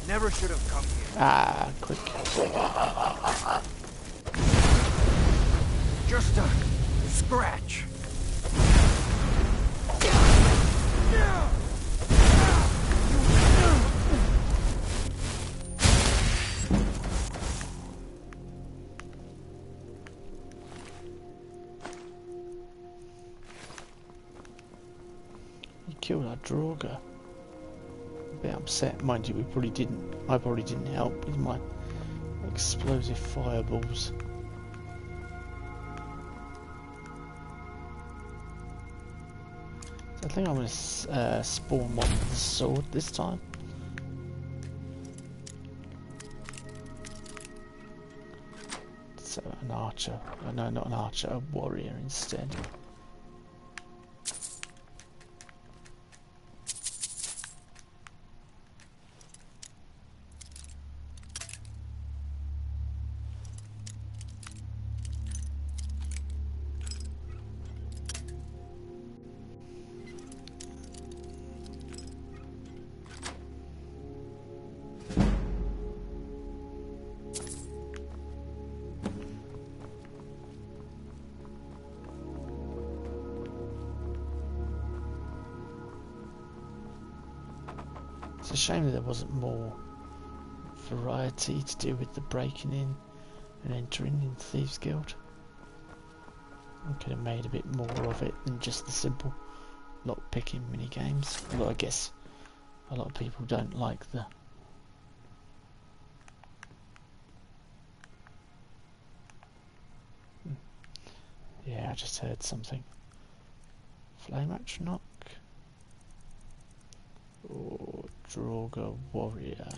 Never should have come here. Ah, quick. Just a scratch. You killed our Draugr. Bit upset, mind you. I probably didn't help with my explosive fireballs. So I think I'm going to spawn one with the sword this time. So an archer, no, not an archer, a warrior instead. It's a shame that there wasn't more variety to do with the breaking in and entering in Thieves Guild. I could have made a bit more of it than just the simple lock-picking mini-games. Although I guess a lot of people don't like the... Yeah, I just heard something. Flame Atronach. Or Draugr Warrior.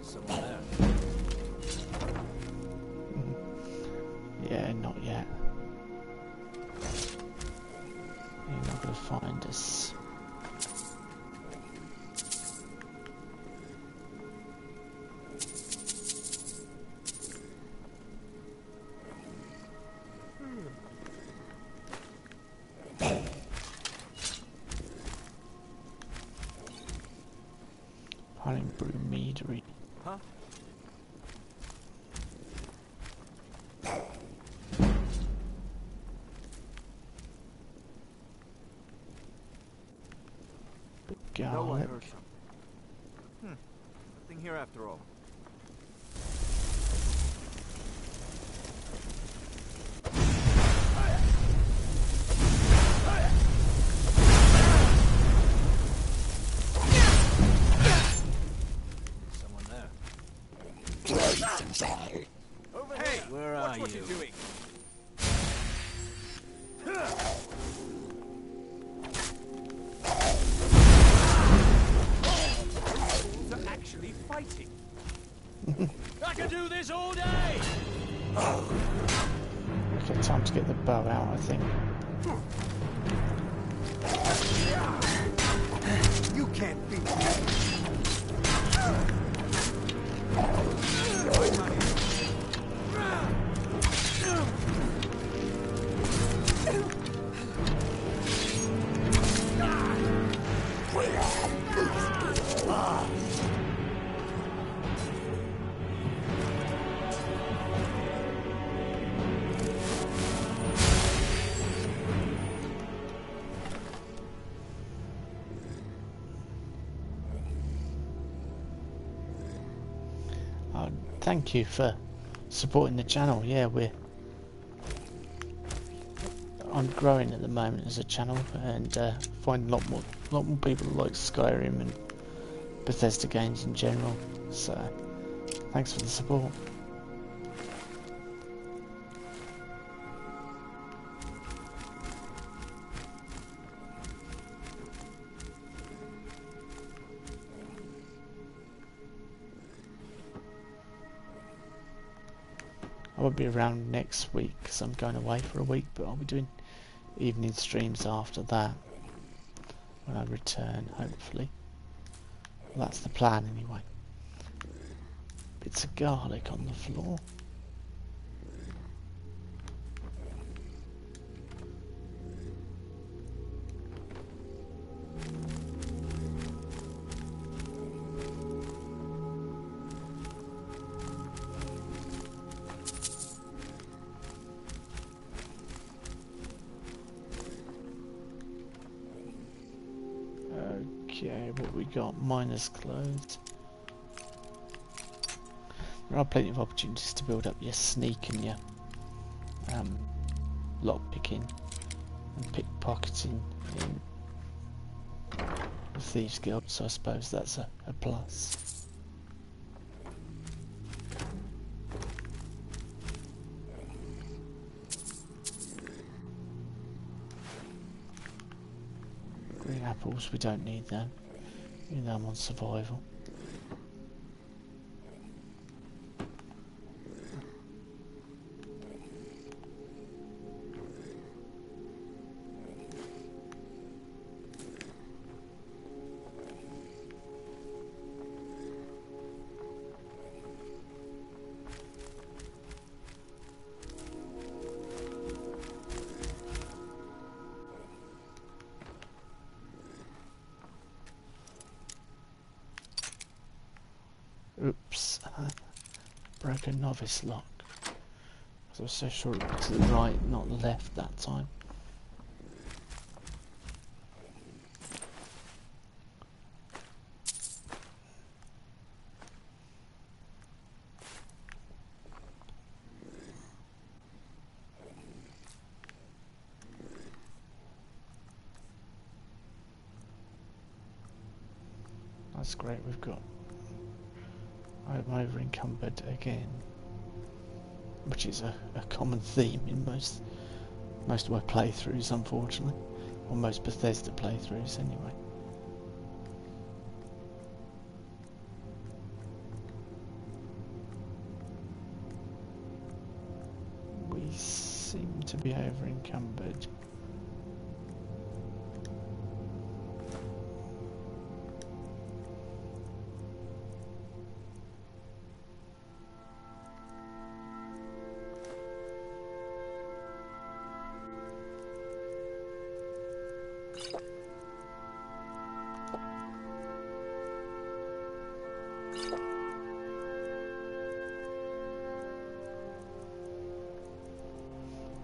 Someone there. Yeah, not yet. You're not going to find us. Hunting Brew Meadery. Huh? No one Garlic. heard something. Nothing here after all. Someone there. Over hey, where are you? What you're doing? this all day! Okay, time to get the bow out, I think. You can't beat me. Thank you for supporting the channel. Yeah, I'm growing at the moment as a channel, and find a lot more people like Skyrim and Bethesda games in general. So thanks for the support. I won't be around next week because I'm going away for a week, but I'll be doing evening streams after that when I return, hopefully. Well, that's the plan anyway. Bits of garlic on the floor. Okay, what we got? Miner's clothes. There are plenty of opportunities to build up your sneak and your lock picking and pickpocketing in the Thieves Guild, so I suppose that's a plus. Green apples, we don't need them. We need them on survival. Oops, broke a novice lock. I was so sure it was to the right, not the left that time. That's great, we've got I'm over encumbered again, which is a common theme in most of my playthroughs, unfortunately, or most Bethesda playthroughs anyway. We seem to be over encumbered.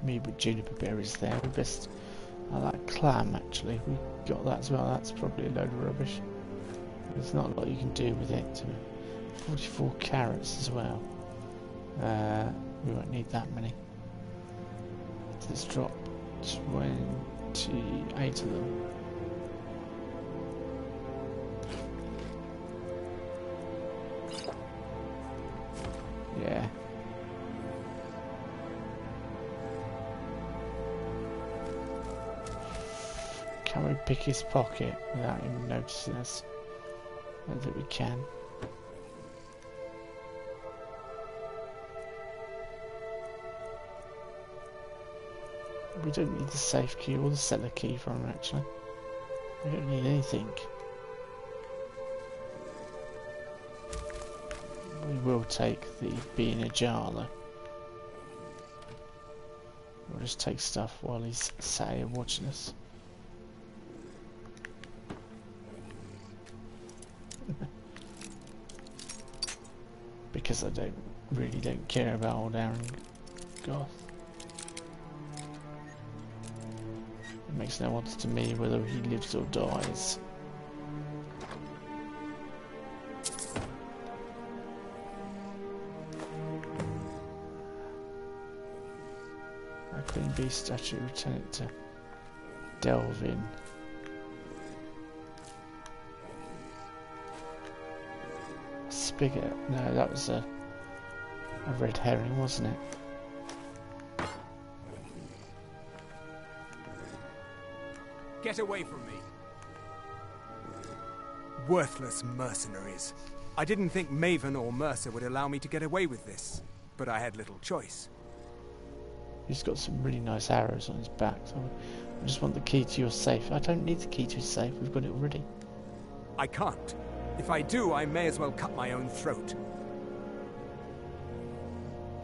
Me with juniper berries there. We best that clam actually. We got that as well. That's probably a load of rubbish. There's not a lot you can do with it. 44 carrots as well. We won't need that many. Let's drop 28 of them. Yeah. Can we pick his pocket without him noticing us? I don't think we can. We don't need the safe key or the cellar key from her, actually. We don't need anything. We will take the bee in a jar, though. We'll just take stuff while he's sat here watching us. Because I really don't care about old Aaron Goth. It makes no odds to me whether he lives or dies. McQueen Bee statue, return it to delve in. Spigot? No, that was a red herring, wasn't it? Get away from me! Worthless mercenaries. I didn't think Maven or Mercer would allow me to get away with this, but I had little choice. He's got some really nice arrows on his back, so I just want the key to your safe. I don't need the key to his safe, we've got it already. I can't. If I do, I may as well cut my own throat.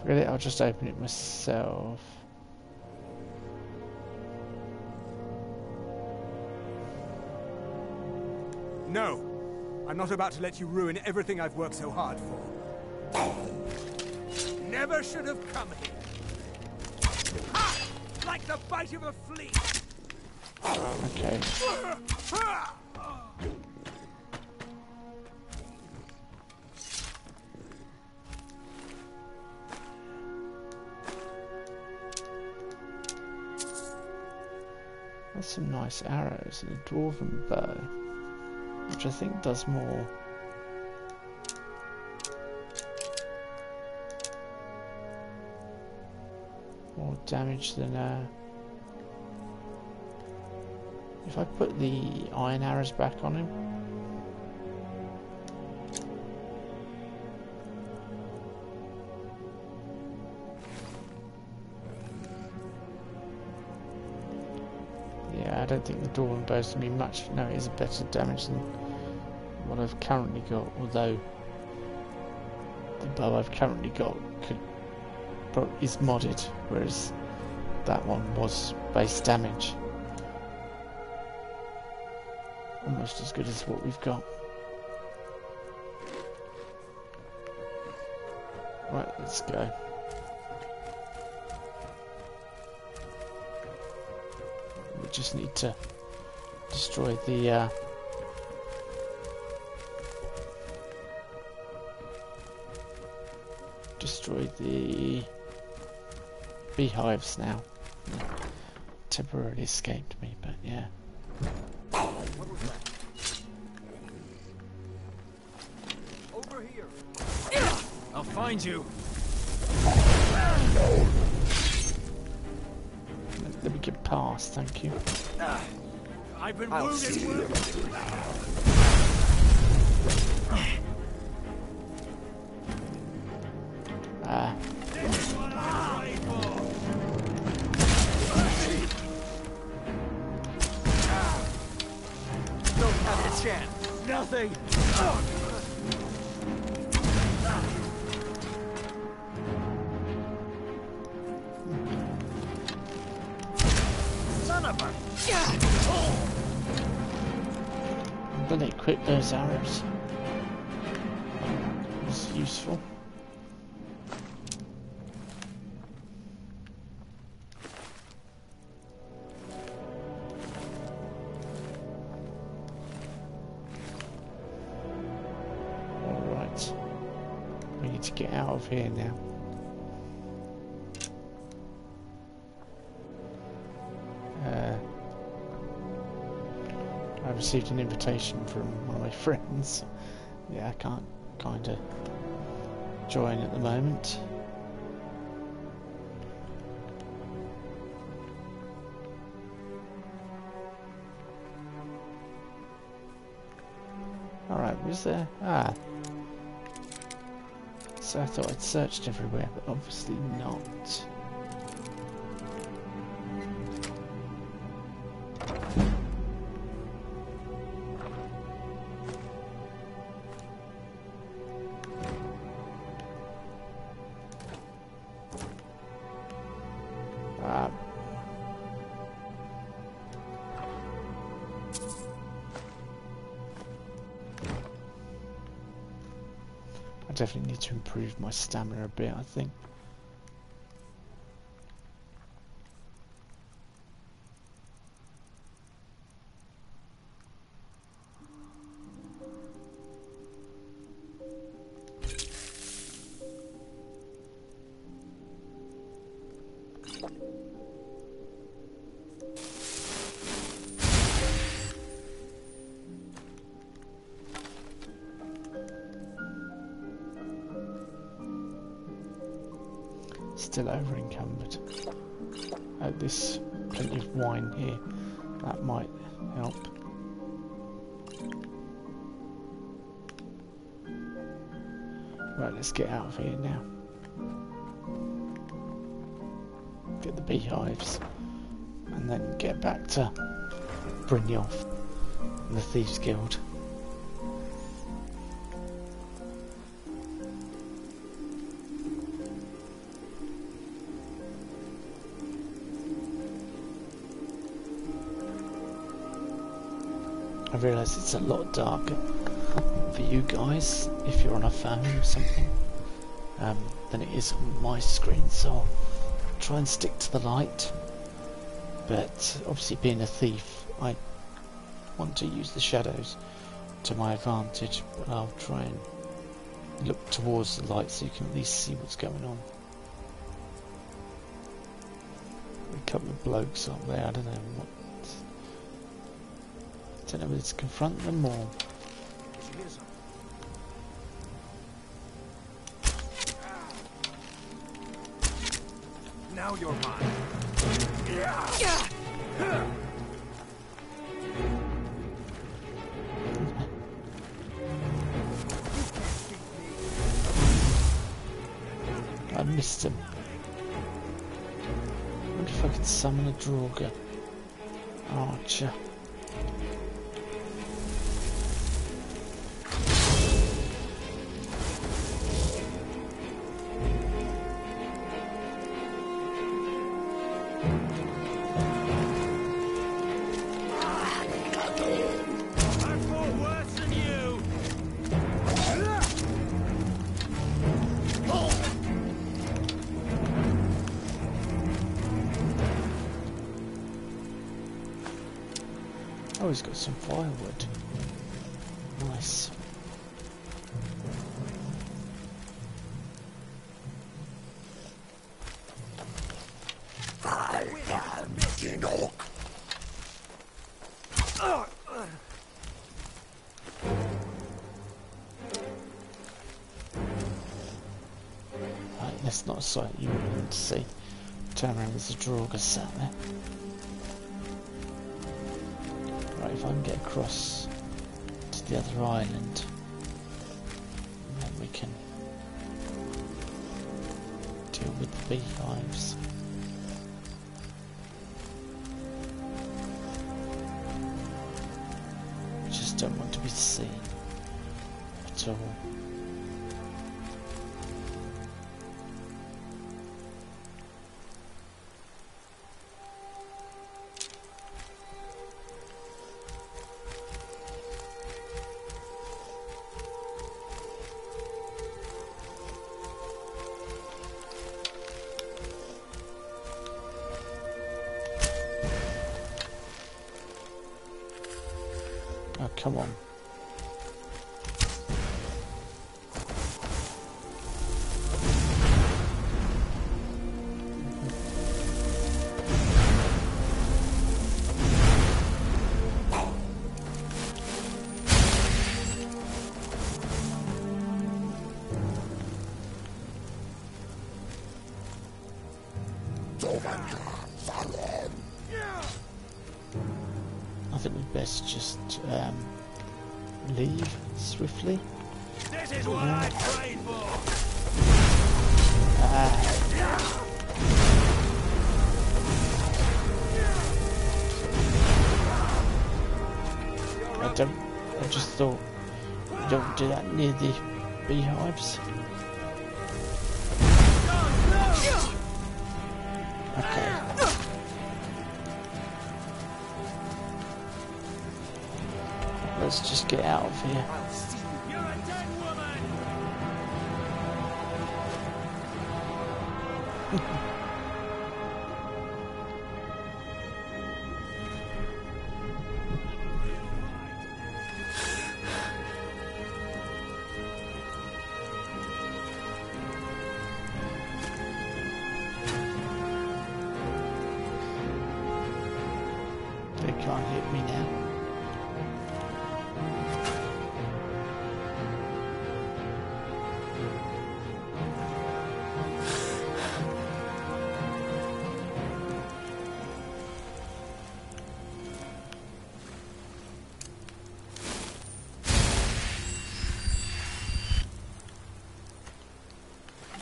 Forget it, I'll just open it myself. No! I'm not about to let you ruin everything I've worked so hard for. Never should have come here. Ha! Like the bite of a flea! Okay. That's some nice arrows and a dwarven bow, which I think does more damage than if I put the iron arrows back on him. Yeah, I don't think the dwarven bow's going to be much. No, it is a better damage than what I've currently got, although the bow I've currently got is modded, whereas that one was base damage. Almost as good as what we've got. Right, let's go. We just need to destroy the beehives now. Temporarily escaped me, but yeah. What was that? Over here. I'll find you. Let me get past, thank you. I've been wounded. Nothing. Son of a. Then they equip those arrows. It's useful. Get out of here now. I received an invitation from one of my friends. Yeah, I can't kind of join at the moment. Alright, was there? So I thought I'd searched everywhere, but obviously not. I definitely need to improve my stamina a bit, I think. Still over encumbered. Oh, there's plenty of wine here. That might help. Right, let's get out of here now. Get the beehives. And then get back to Brynjolf and the Thieves Guild. I realise it's a lot darker for you guys if you're on a phone or something than it is on my screen, so I'll try and stick to the light. But obviously, being a thief, I want to use the shadows to my advantage, but I'll try and look towards the light so you can at least see what's going on. A couple of blokes up there, I don't know what. I don't know whether to confront them or... Now you're mine. I missed him. I wonder if I could summon a Draugr archer. Oh, he's got some firewood. Nice. I am Enoch. Right, that's not a sight you want to see. Turn around, there's a Draugr sat there. Right, if I can get across to the other island, then we can deal with the beehives. Just don't want to be seen at all. Oh, come on. I think we'd best just leave swiftly. This is what I prayed for. I just thought you don't do that near the beehives. Okay. Let's just get out of here. You're a dead woman! They can't hit me now.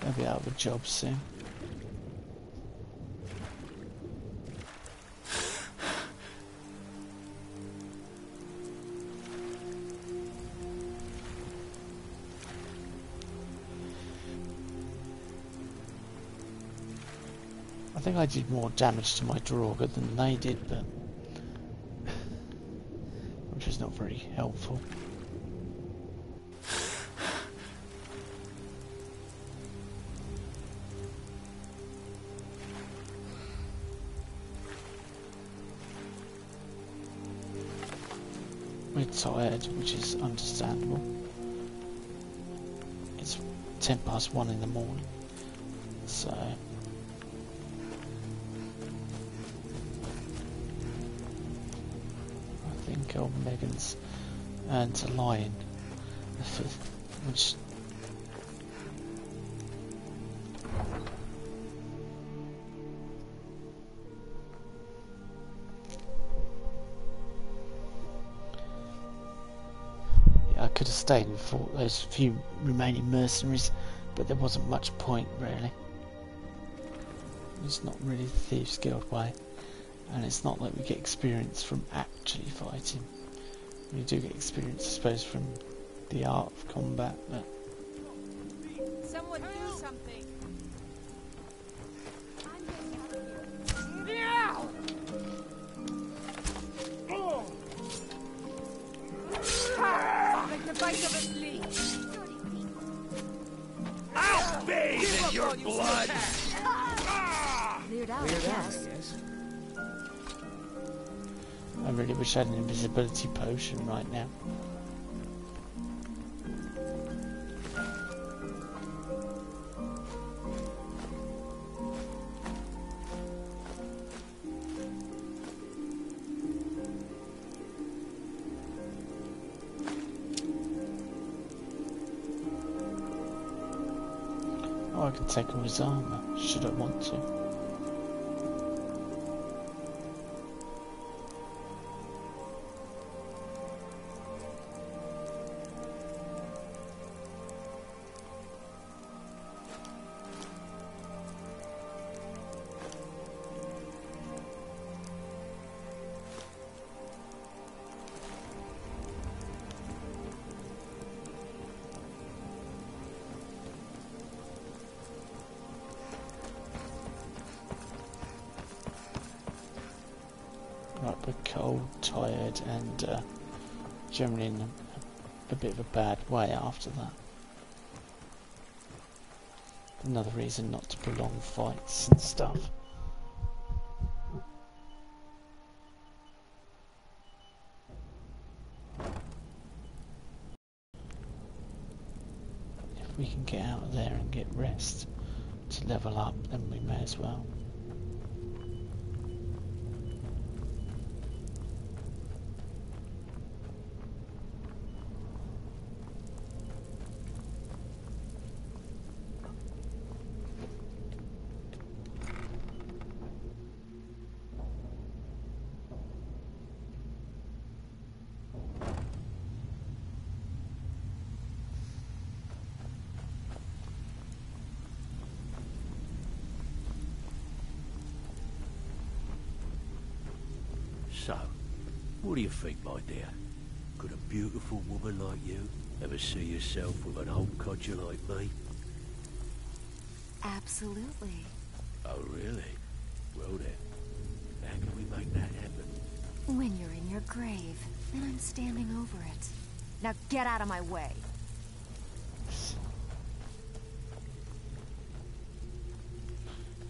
They'll be out of a job soon. I think I did more damage to my Draugr than they did, but which was not very helpful. We're tired, which is understandable. It's 1:10 in the morning, so I think old Megan's earned a lion, which I could have stayed and fought those few remaining mercenaries, but there wasn't much point really. It's not really the Thieves Guild way, and it's not like we get experience from actually fighting. We do get experience, I suppose, from the art of combat, but Someone do something. Like the bite of a flea. I'll bathe in your blood! Cleared out, yes. I really wish I had an invisibility potion right now. Oh, I can take all his armor, should I want to. Right, we're cold, tired, and generally in a bit of a bad way after that. Another reason not to prolong fights and stuff. If we can get out of there and get rest to level up, then we may as well. So, what do you think, my dear? Could a beautiful woman like you ever see yourself with an old codger like me? Absolutely. Oh, really? Well then, how can we make that happen? When you're in your grave, and I'm standing over it. Now get out of my way.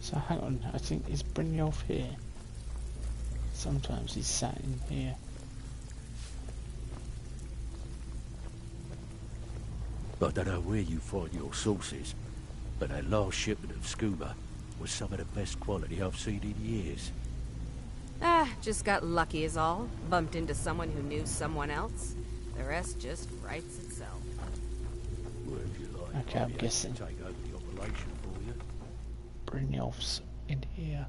So hang on, I think he's bringing off here. Sometimes he's sat in here. I don't know where you find your sources, but that last shipment of scuba was some of the best quality I've seen in years. Just got lucky is all. Bumped into someone who knew someone else. The rest just writes itself. Well, if you like, Okay, I'm maybe I guessing. can take over the operation for you. Brynjolf's in here.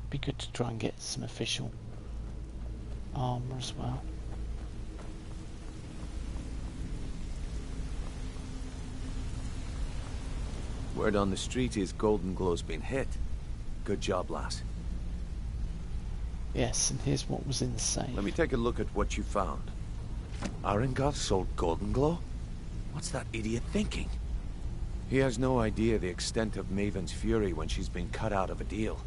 Be good to try and get some official armor as well. Word on the street is Golden Glow's been hit. Good job, lass. Yes, and here's what was in the safe. Let me take a look at what you found. Arengoth sold Golden Glow? What's that idiot thinking? He has no idea the extent of Maven's fury when she's been cut out of a deal.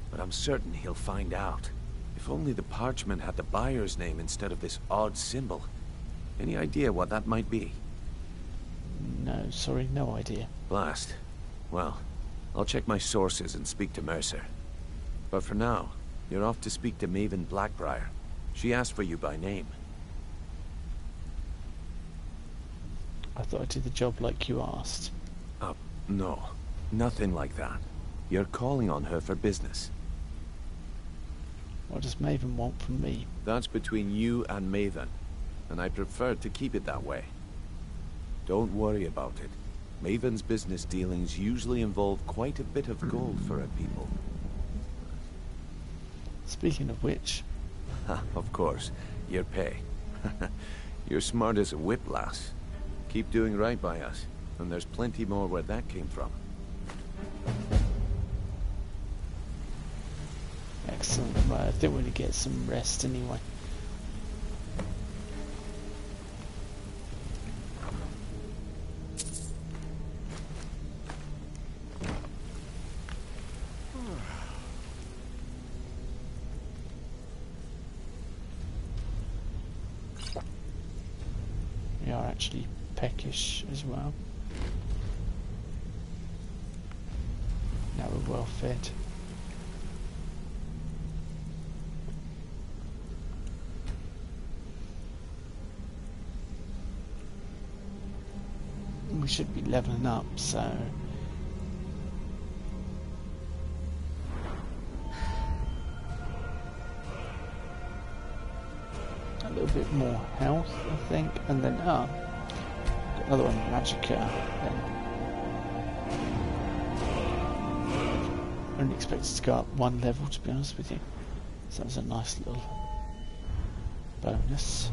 But I'm certain he'll find out. If only the parchment had the buyer's name instead of this odd symbol. Any idea what that might be? No, sorry, no idea. Blast. Well, I'll check my sources and speak to Mercer. But for now, you're off to speak to Maven Blackbriar. She asked for you by name. I thought I did the job like you asked. No. Nothing like that. You're calling on her for business. What does Maven want from me? That's between you and Maven, and I prefer to keep it that way. Don't worry about it. Maven's business dealings usually involve quite a bit of gold for her people. Speaking of which... Of course, your pay. You're smart as a whip, lass. Keep doing right by us, and there's plenty more where that came from. Excellent. Right, I think we're going to get some rest anyway. We are actually peckish as well. Now we're well fed. We should be leveling up, so a little bit more health, I think, and then got another one, Magicka. Then only expected to go up one level, to be honest with you. So that was a nice little bonus.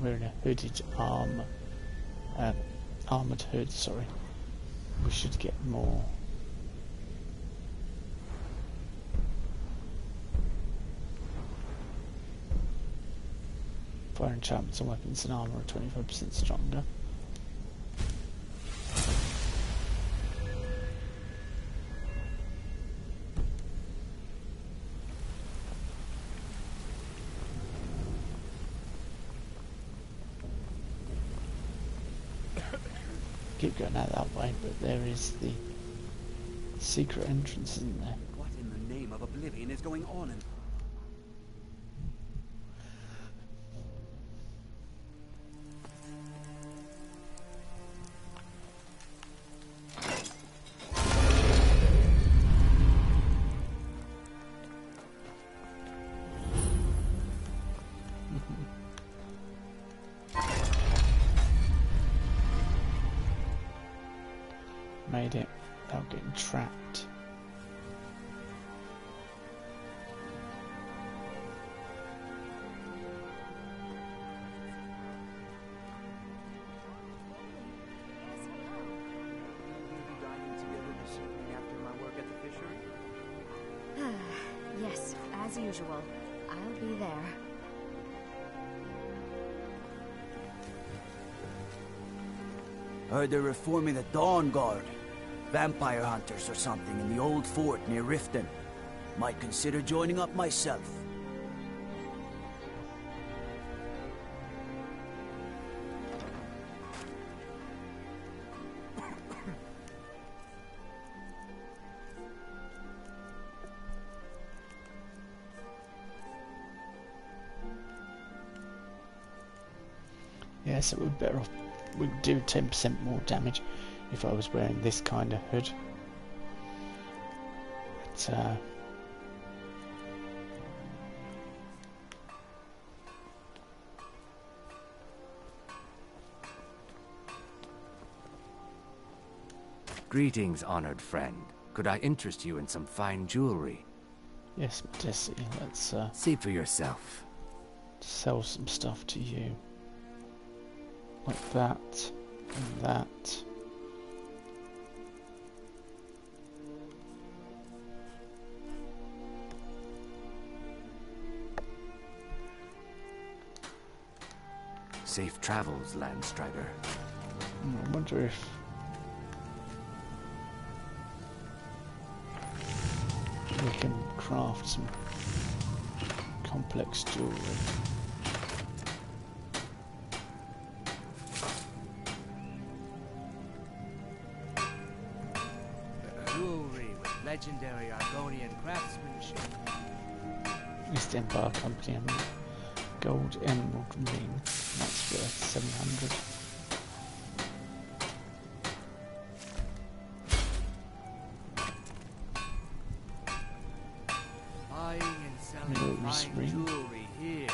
We're in a hooded armoured hood, sorry. We should get more. Fire enchantments and weapons and armour are 25% stronger. Keep going out that way, but there is the secret entrance, isn't there? What in the name of oblivion is going on in... Made it without getting trapped. as usual. I'll be there. Heard they're reforming the Dawn Guard. Vampire hunters or something in the old fort near Riften. Might consider joining up myself. Yes, it would be better off. Would do 10% more damage if I was wearing this kind of hood. But, Greetings, honored friend. Could I interest you in some fine jewelry? yes, Jesse, let's See for yourself. sell some stuff to you. Like that, and that. Safe travels, Landstrider. I wonder if... we can craft some complex jewelry. Jewelry with legendary Argonian craftsmanship. East Empire Company and gold emerald ring. That's worth 700. Buying and selling fine ring. jewelry here.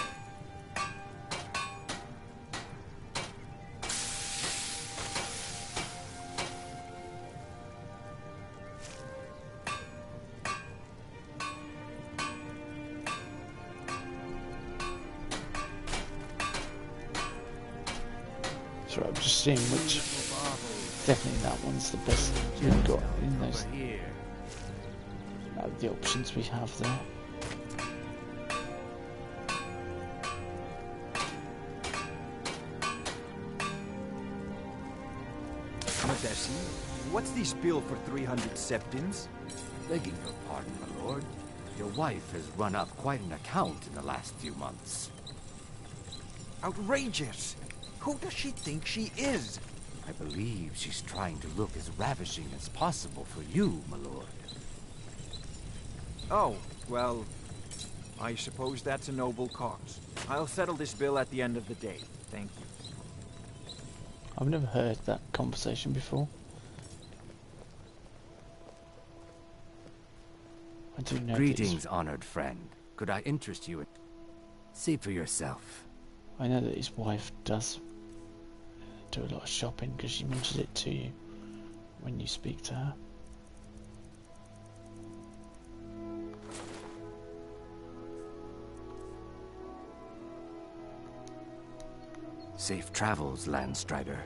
So I'm just seeing which. Definitely that one's the best we've got in those. The options we have there. Madesi, what's the spiel for 300 septins? Begging your pardon, my lord. Your wife has run up quite an account in the last few months. Outrageous! Who does she think she is? I believe she's trying to look as ravishing as possible for you, my lord. Oh, well, I suppose that's a noble cause. I'll settle this bill at the end of the day. Thank you. I've never heard that conversation before. I do know. Greetings, honored friend. Could I interest you in... See for yourself. I know that his wife does do a lot of shopping because she mentions it to you when you speak to her. Safe travels, Landstrider.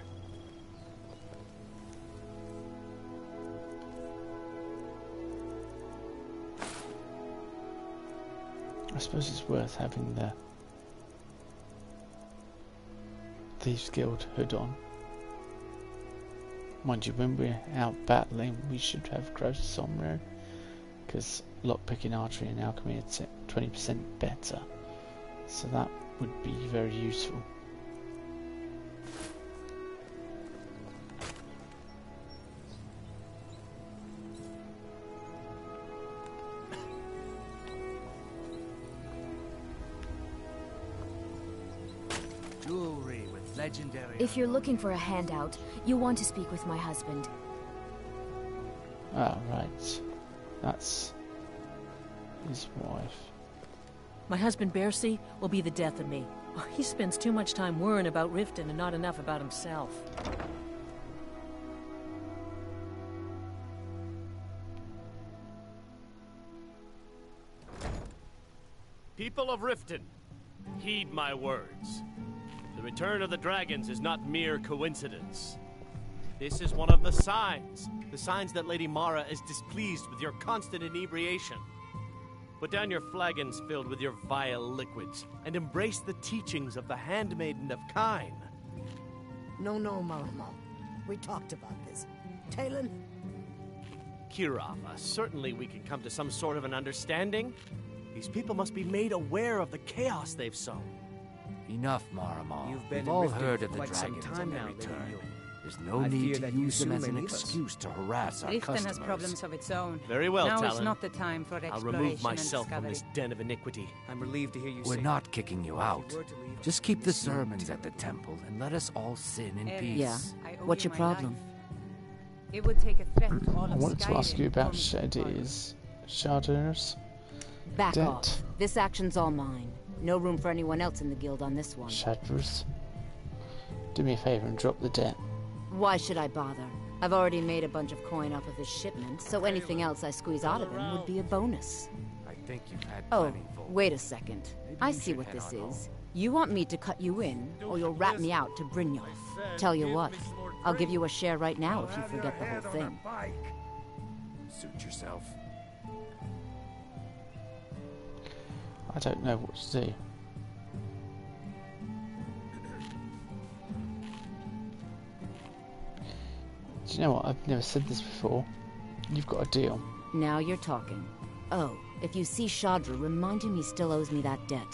I suppose it's worth having the Thieves Guild hood on. Mind you, when we're out battling, we should have Croesus Sombrero, because lockpicking, archery and alchemy are 20% better. So that would be very useful. Jewelry with legendary... If you're looking for a handout, you'll want to speak with my husband. Ah, right. That's his wife. My husband, Bercy, will be the death of me. He spends too much time worrying about Riften and not enough about himself. People of Riften, heed my words. The return of the dragons is not mere coincidence. This is one of the signs that Lady Mara is displeased with your constant inebriation. Put down your flagons filled with your vile liquids, and embrace the teachings of the Handmaiden of Kyne. No, Maramo. We talked about this. Talon? Kirava, certainly we can come to some sort of an understanding. These people must be made aware of the chaos they've sown. Enough, Maramo. You've been We've all Riften heard for of the quite some dragons time and their now, return. Lady. There's no I need fear to that you use them soon as may an leave us. excuse to harass our Riften customers. has problems of its own. Very well, now Talon. is not the time for I'll exploration remove myself and from discovery. this den of iniquity. I'm relieved to hear you We're say not kicking you out. If you were to leave us, Just keep the it's so sermons at the terrible. temple and let us all sin in Erin, peace. Yeah. I owe What's you your my problem? life. It would take a threat to all I of wanted to ask you Skyrim about for me to pardon. Sharders. Back Debt. off. This action's all mine. No room for anyone else in the guild on this one. Shaders. Do me a favour and drop the debt. Why should I bother? I've already made a bunch of coin off of his shipment, so anything else I squeeze out of him would be a bonus. I think you've had Oh, plenty, Vol. wait a second. I see what this is. You want me to cut you in, or you'll rat me out to Brynjolf. Tell you what, I'll give you a share right now if you forget the whole thing. Suit yourself. I don't know what to do. Do you know what? I've never said this before. You've got a deal. Now you're talking. Oh, if you see Shadra, remind him he still owes me that debt.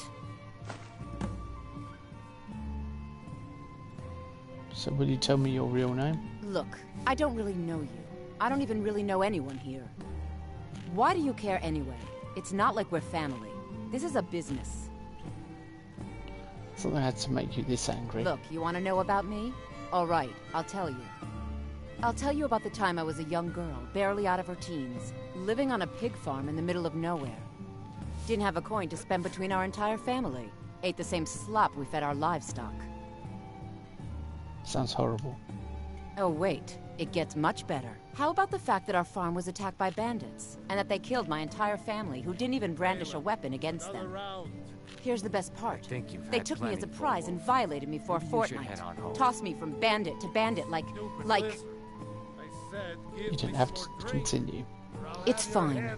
So will you tell me your real name? Look, I don't really know you. I don't even really know anyone here. Why do you care anyway? It's not like we're family. This is a business. Something had to make you this angry. Look, you want to know about me? All right, I'll tell you. I'll tell you about the time I was a young girl, barely out of her teens, living on a pig farm in the middle of nowhere. Didn't have a coin to spend between our entire family. Ate the same slop we fed our livestock. Sounds horrible. Oh wait, it gets much better. How about the fact that our farm was attacked by bandits, and that they killed my entire family who didn't even brandish a weapon against them? Here's the best part. They took me as a prize and violated me for a fortnight. Tossed me from bandit to bandit like... You didn't have to continue. It's fine.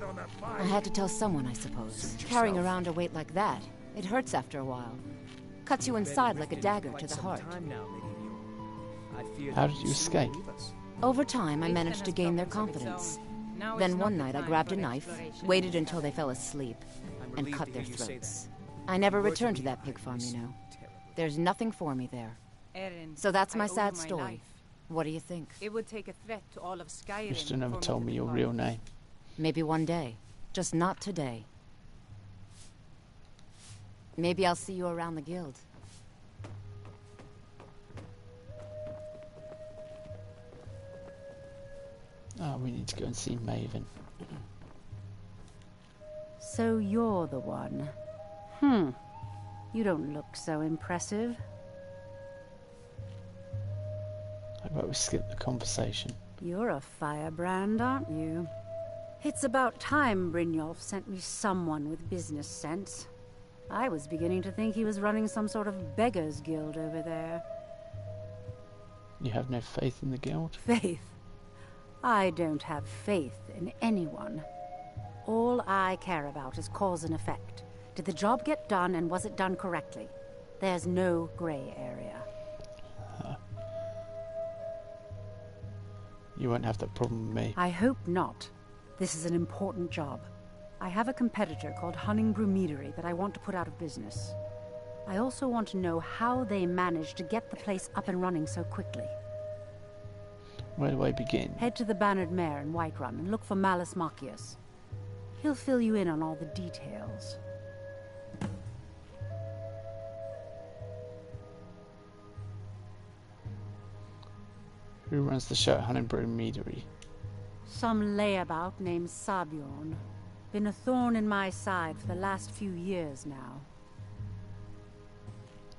I had to tell someone, I suppose. Carrying around a weight like that, it hurts after a while. Cuts you inside like a dagger to the heart. How did you escape? Over time, I managed to gain their confidence. Then one night I grabbed a knife, waited until they fell asleep, and cut their throats. I never returned to that pig farm, you know. There's nothing for me there. Erin, So that's I my owe you sad my story. life. What do you think? It would take a threat to all of Skyrim. You still never for told to me your depart. real name. Maybe one day. Just not today. Maybe I'll see you around the guild. Oh, we need to go and see Maven. So you're the one. You don't look so impressive. How about we skip the conversation? You're a firebrand, aren't you? It's about time Brynjolf sent me someone with business sense. I was beginning to think he was running some sort of beggars guild over there. You have no faith in the guild? Faith? I don't have faith in anyone. All I care about is cause and effect. Did the job get done, and was it done correctly? There's no gray area. You won't have that problem with me. I hope not. This is an important job. I have a competitor called Hunningbrew Meadery that I want to put out of business. I also want to know how they managed to get the place up and running so quickly. Where do I begin? Head to the Bannered Mare in Whiterun and look for Malus Machius. He'll fill you in on all the details. Who runs the show at Hunningbrew Meadery? Some layabout named Sabjorn. Been a thorn in my side for the last few years now.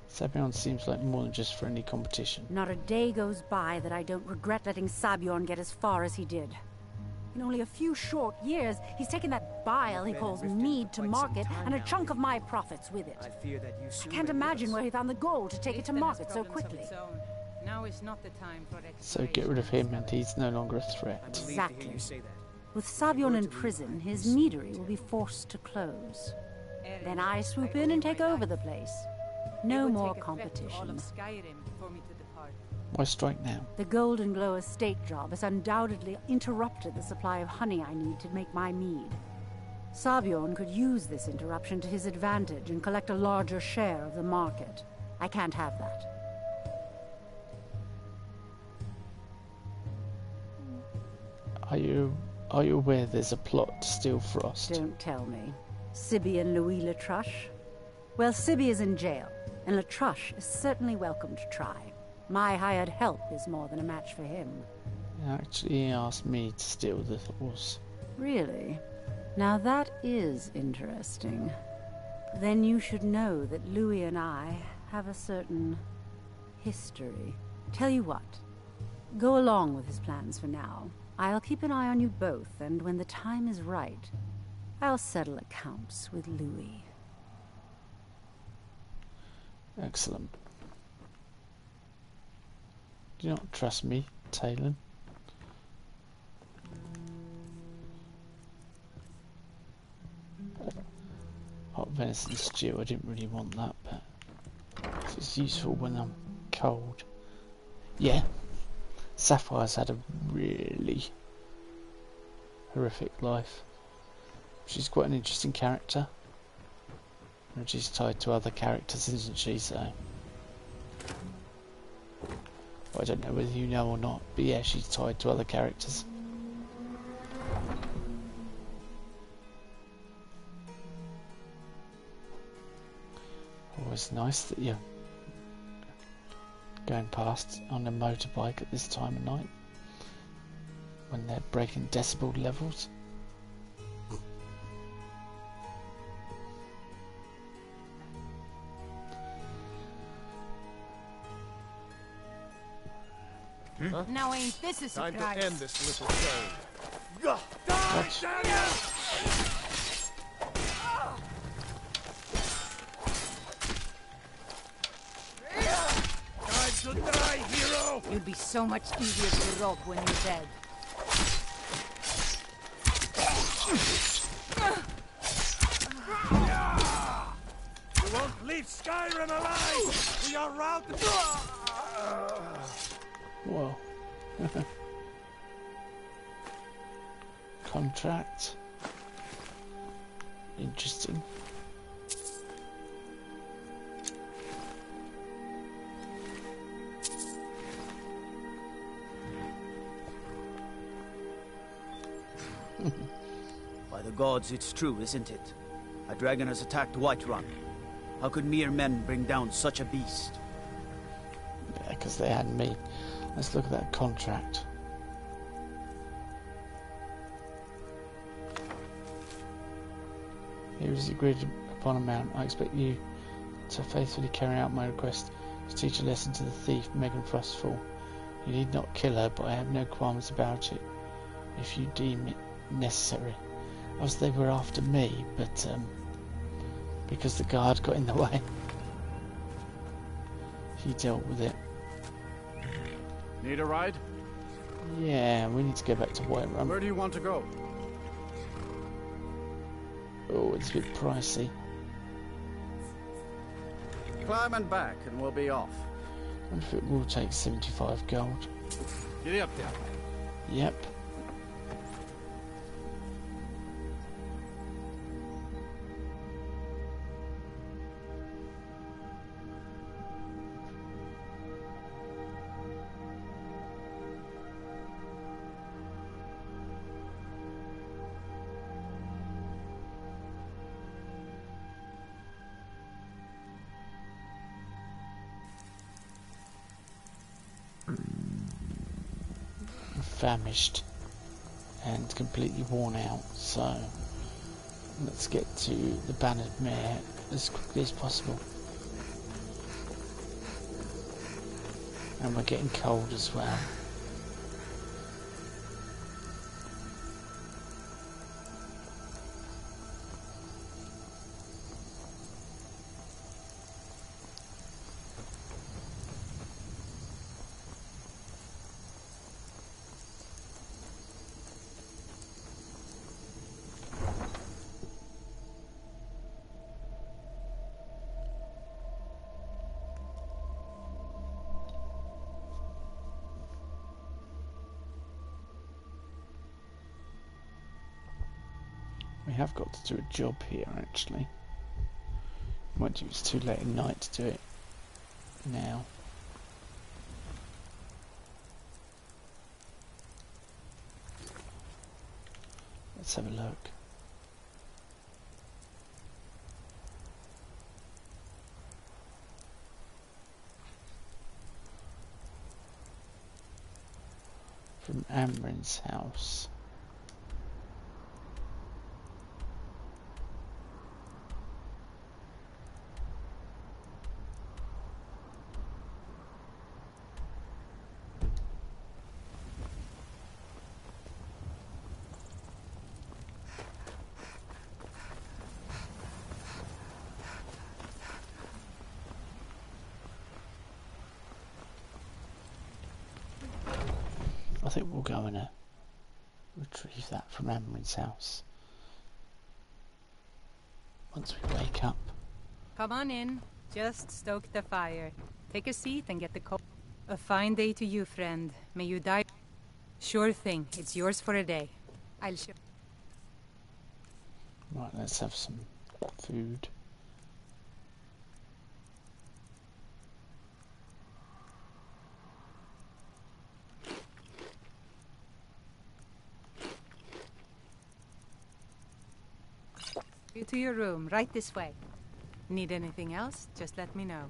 Sabjorn seems like more than just friendly competition. Not a day goes by that I don't regret letting Sabjorn get as far as he did. In only a few short years, he's taken that bile he calls mead to market, and a chunk of my profits with it. I can't imagine where he found the gold to take it to market so quickly. Now is not the time for So get rid of him and he's no longer a threat. Exactly. With Sabion in prison, his meadery will be forced to close. Then I swoop in and take over the place. No more competition. Why strike now? The Golden Glow estate job has undoubtedly interrupted the supply of honey I need to make my mead. Sabion could use this interruption to his advantage and collect a larger share of the market. I can't have that. Are you aware there's a plot to steal Frost? Don't tell me. Sibby and Louis Latruche? Well, Sibby is in jail, and Latruche is certainly welcome to try. My hired help is more than a match for him. Actually, he asked me to steal the horse. Really? Now that is interesting. Then you should know that Louis and I have a certain history. Tell you what, go along with his plans for now. I'll keep an eye on you both, and when the time is right, I'll settle accounts with Louis. Excellent. Do you not trust me, Talon? Hot venison stew, I didn't really want that, but it's useful when I'm cold. Yeah, Sapphire's had a really horrific life. She's quite an interesting character. And she's tied to other characters, isn't she, so... Well, I don't know whether you know or not, but yeah, she's tied to other characters. Always nice that you're going past on a motorbike at this time of night when they're breaking decibel levels. Huh? Now ain't this a surprise? Time to end this little show. Die, Daniel! Time to die, hero! You'll be so much easier to rope when you're dead. We won't leave Skyrim alive! We are routed! Whoa. Contract. Interesting. By the gods, it's true, isn't it? A dragon has attacked Whiterun. How could mere men bring down such a beast? Yeah, because they had me. Let's look at that contract. Here is the agreed upon amount. I expect you to faithfully carry out my request to teach a lesson to the thief, Megan Frostfall. You need not kill her, but I have no qualms about it, if you deem it necessary. As they were after me, but because the guard got in the way, he dealt with it. Need a ride? Yeah, we need to go back to Whiterun. Where do you want to go? Oh, it's a bit pricey. Climb and back, and we'll be off. I wonder if it will take 75 gold. Get up there. Yep. Famished and completely worn out, so let's get to the Bannered Mare as quickly as possible. And we're getting cold as well. have got to do a job here, actually. Mind you, it's too late at night to do it now. Let's have a look. From Amrin's house. I think we'll go and retrieve that from Amrin's house once we wake up. Come on in. Just stoke the fire. Take a seat and get the coffee. A fine day to you, friend. May you die. Sure thing. It's yours for a day. I'll show. Right, let's have some food. You to your room, right this way. Need anything else? Just let me know.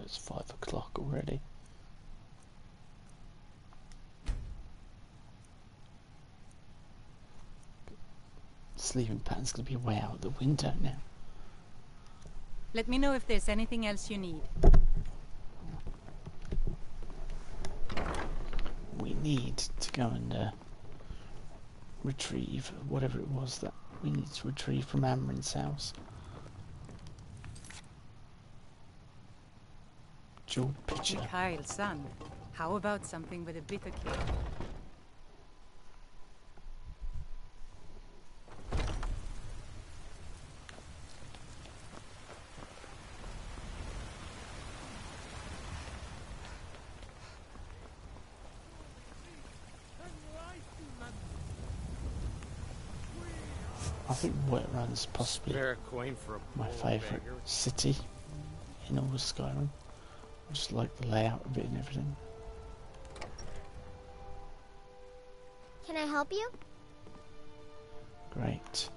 It's 5 o'clock already. Sleeping pattern's gonna be way out the window now. Let me know if there's anything else you need. We need to go and retrieve whatever it was that we need to retrieve from Amrin's house. Jewel picture. Mikhail's son. How about something with a bitter kick? I think Whiterun's possibly Spare coin for a my poor favourite beggar. city in all of Skyrim. I just like the layout of it and everything. Can I help you? Great.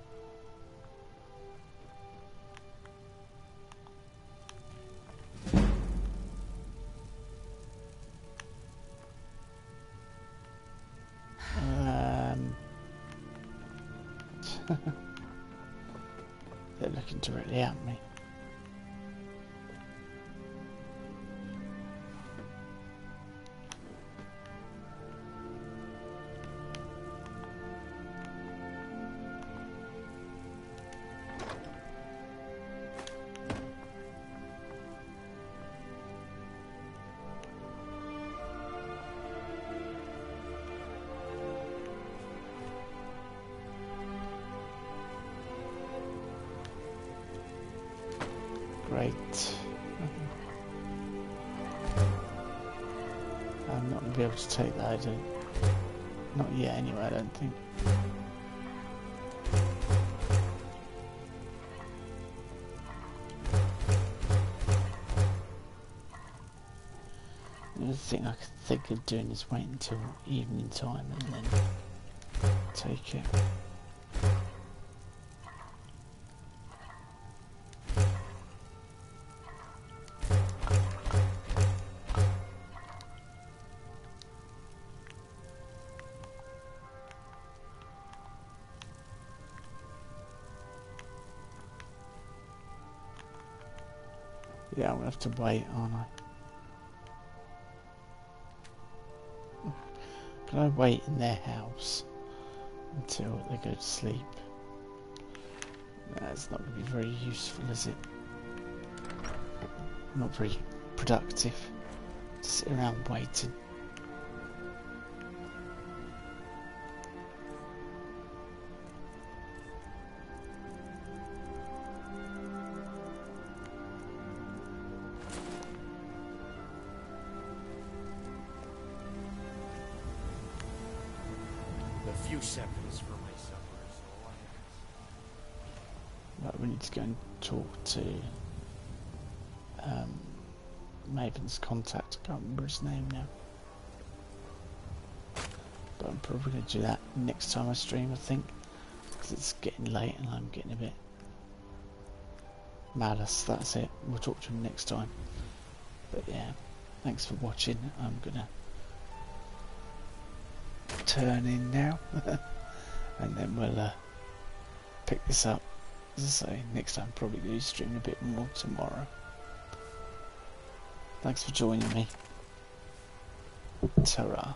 They're looking directly at me. Great. I'm not going to be able to take that, I don't. Not yet anyway, I don't think. The other thing I could think of doing is wait until evening time and then take it. Yeah, I'm gonna have to wait, aren't I? Can I wait in their house until they go to sleep? That's not going to be very useful, is it? Not very productive to sit around waiting. few seconds for my supper is all I Right, we need to go and talk to Maven's contact. I can't remember his name now. But I'm probably going to do that next time I stream, I think. Because it's getting late and I'm getting a bit malice. That's it. We'll talk to him next time. But yeah, thanks for watching. I'm going to turn in now. And then we'll pick this up. As I say, next time probably going to stream a bit more tomorrow. Thanks for joining me. Ta-ra.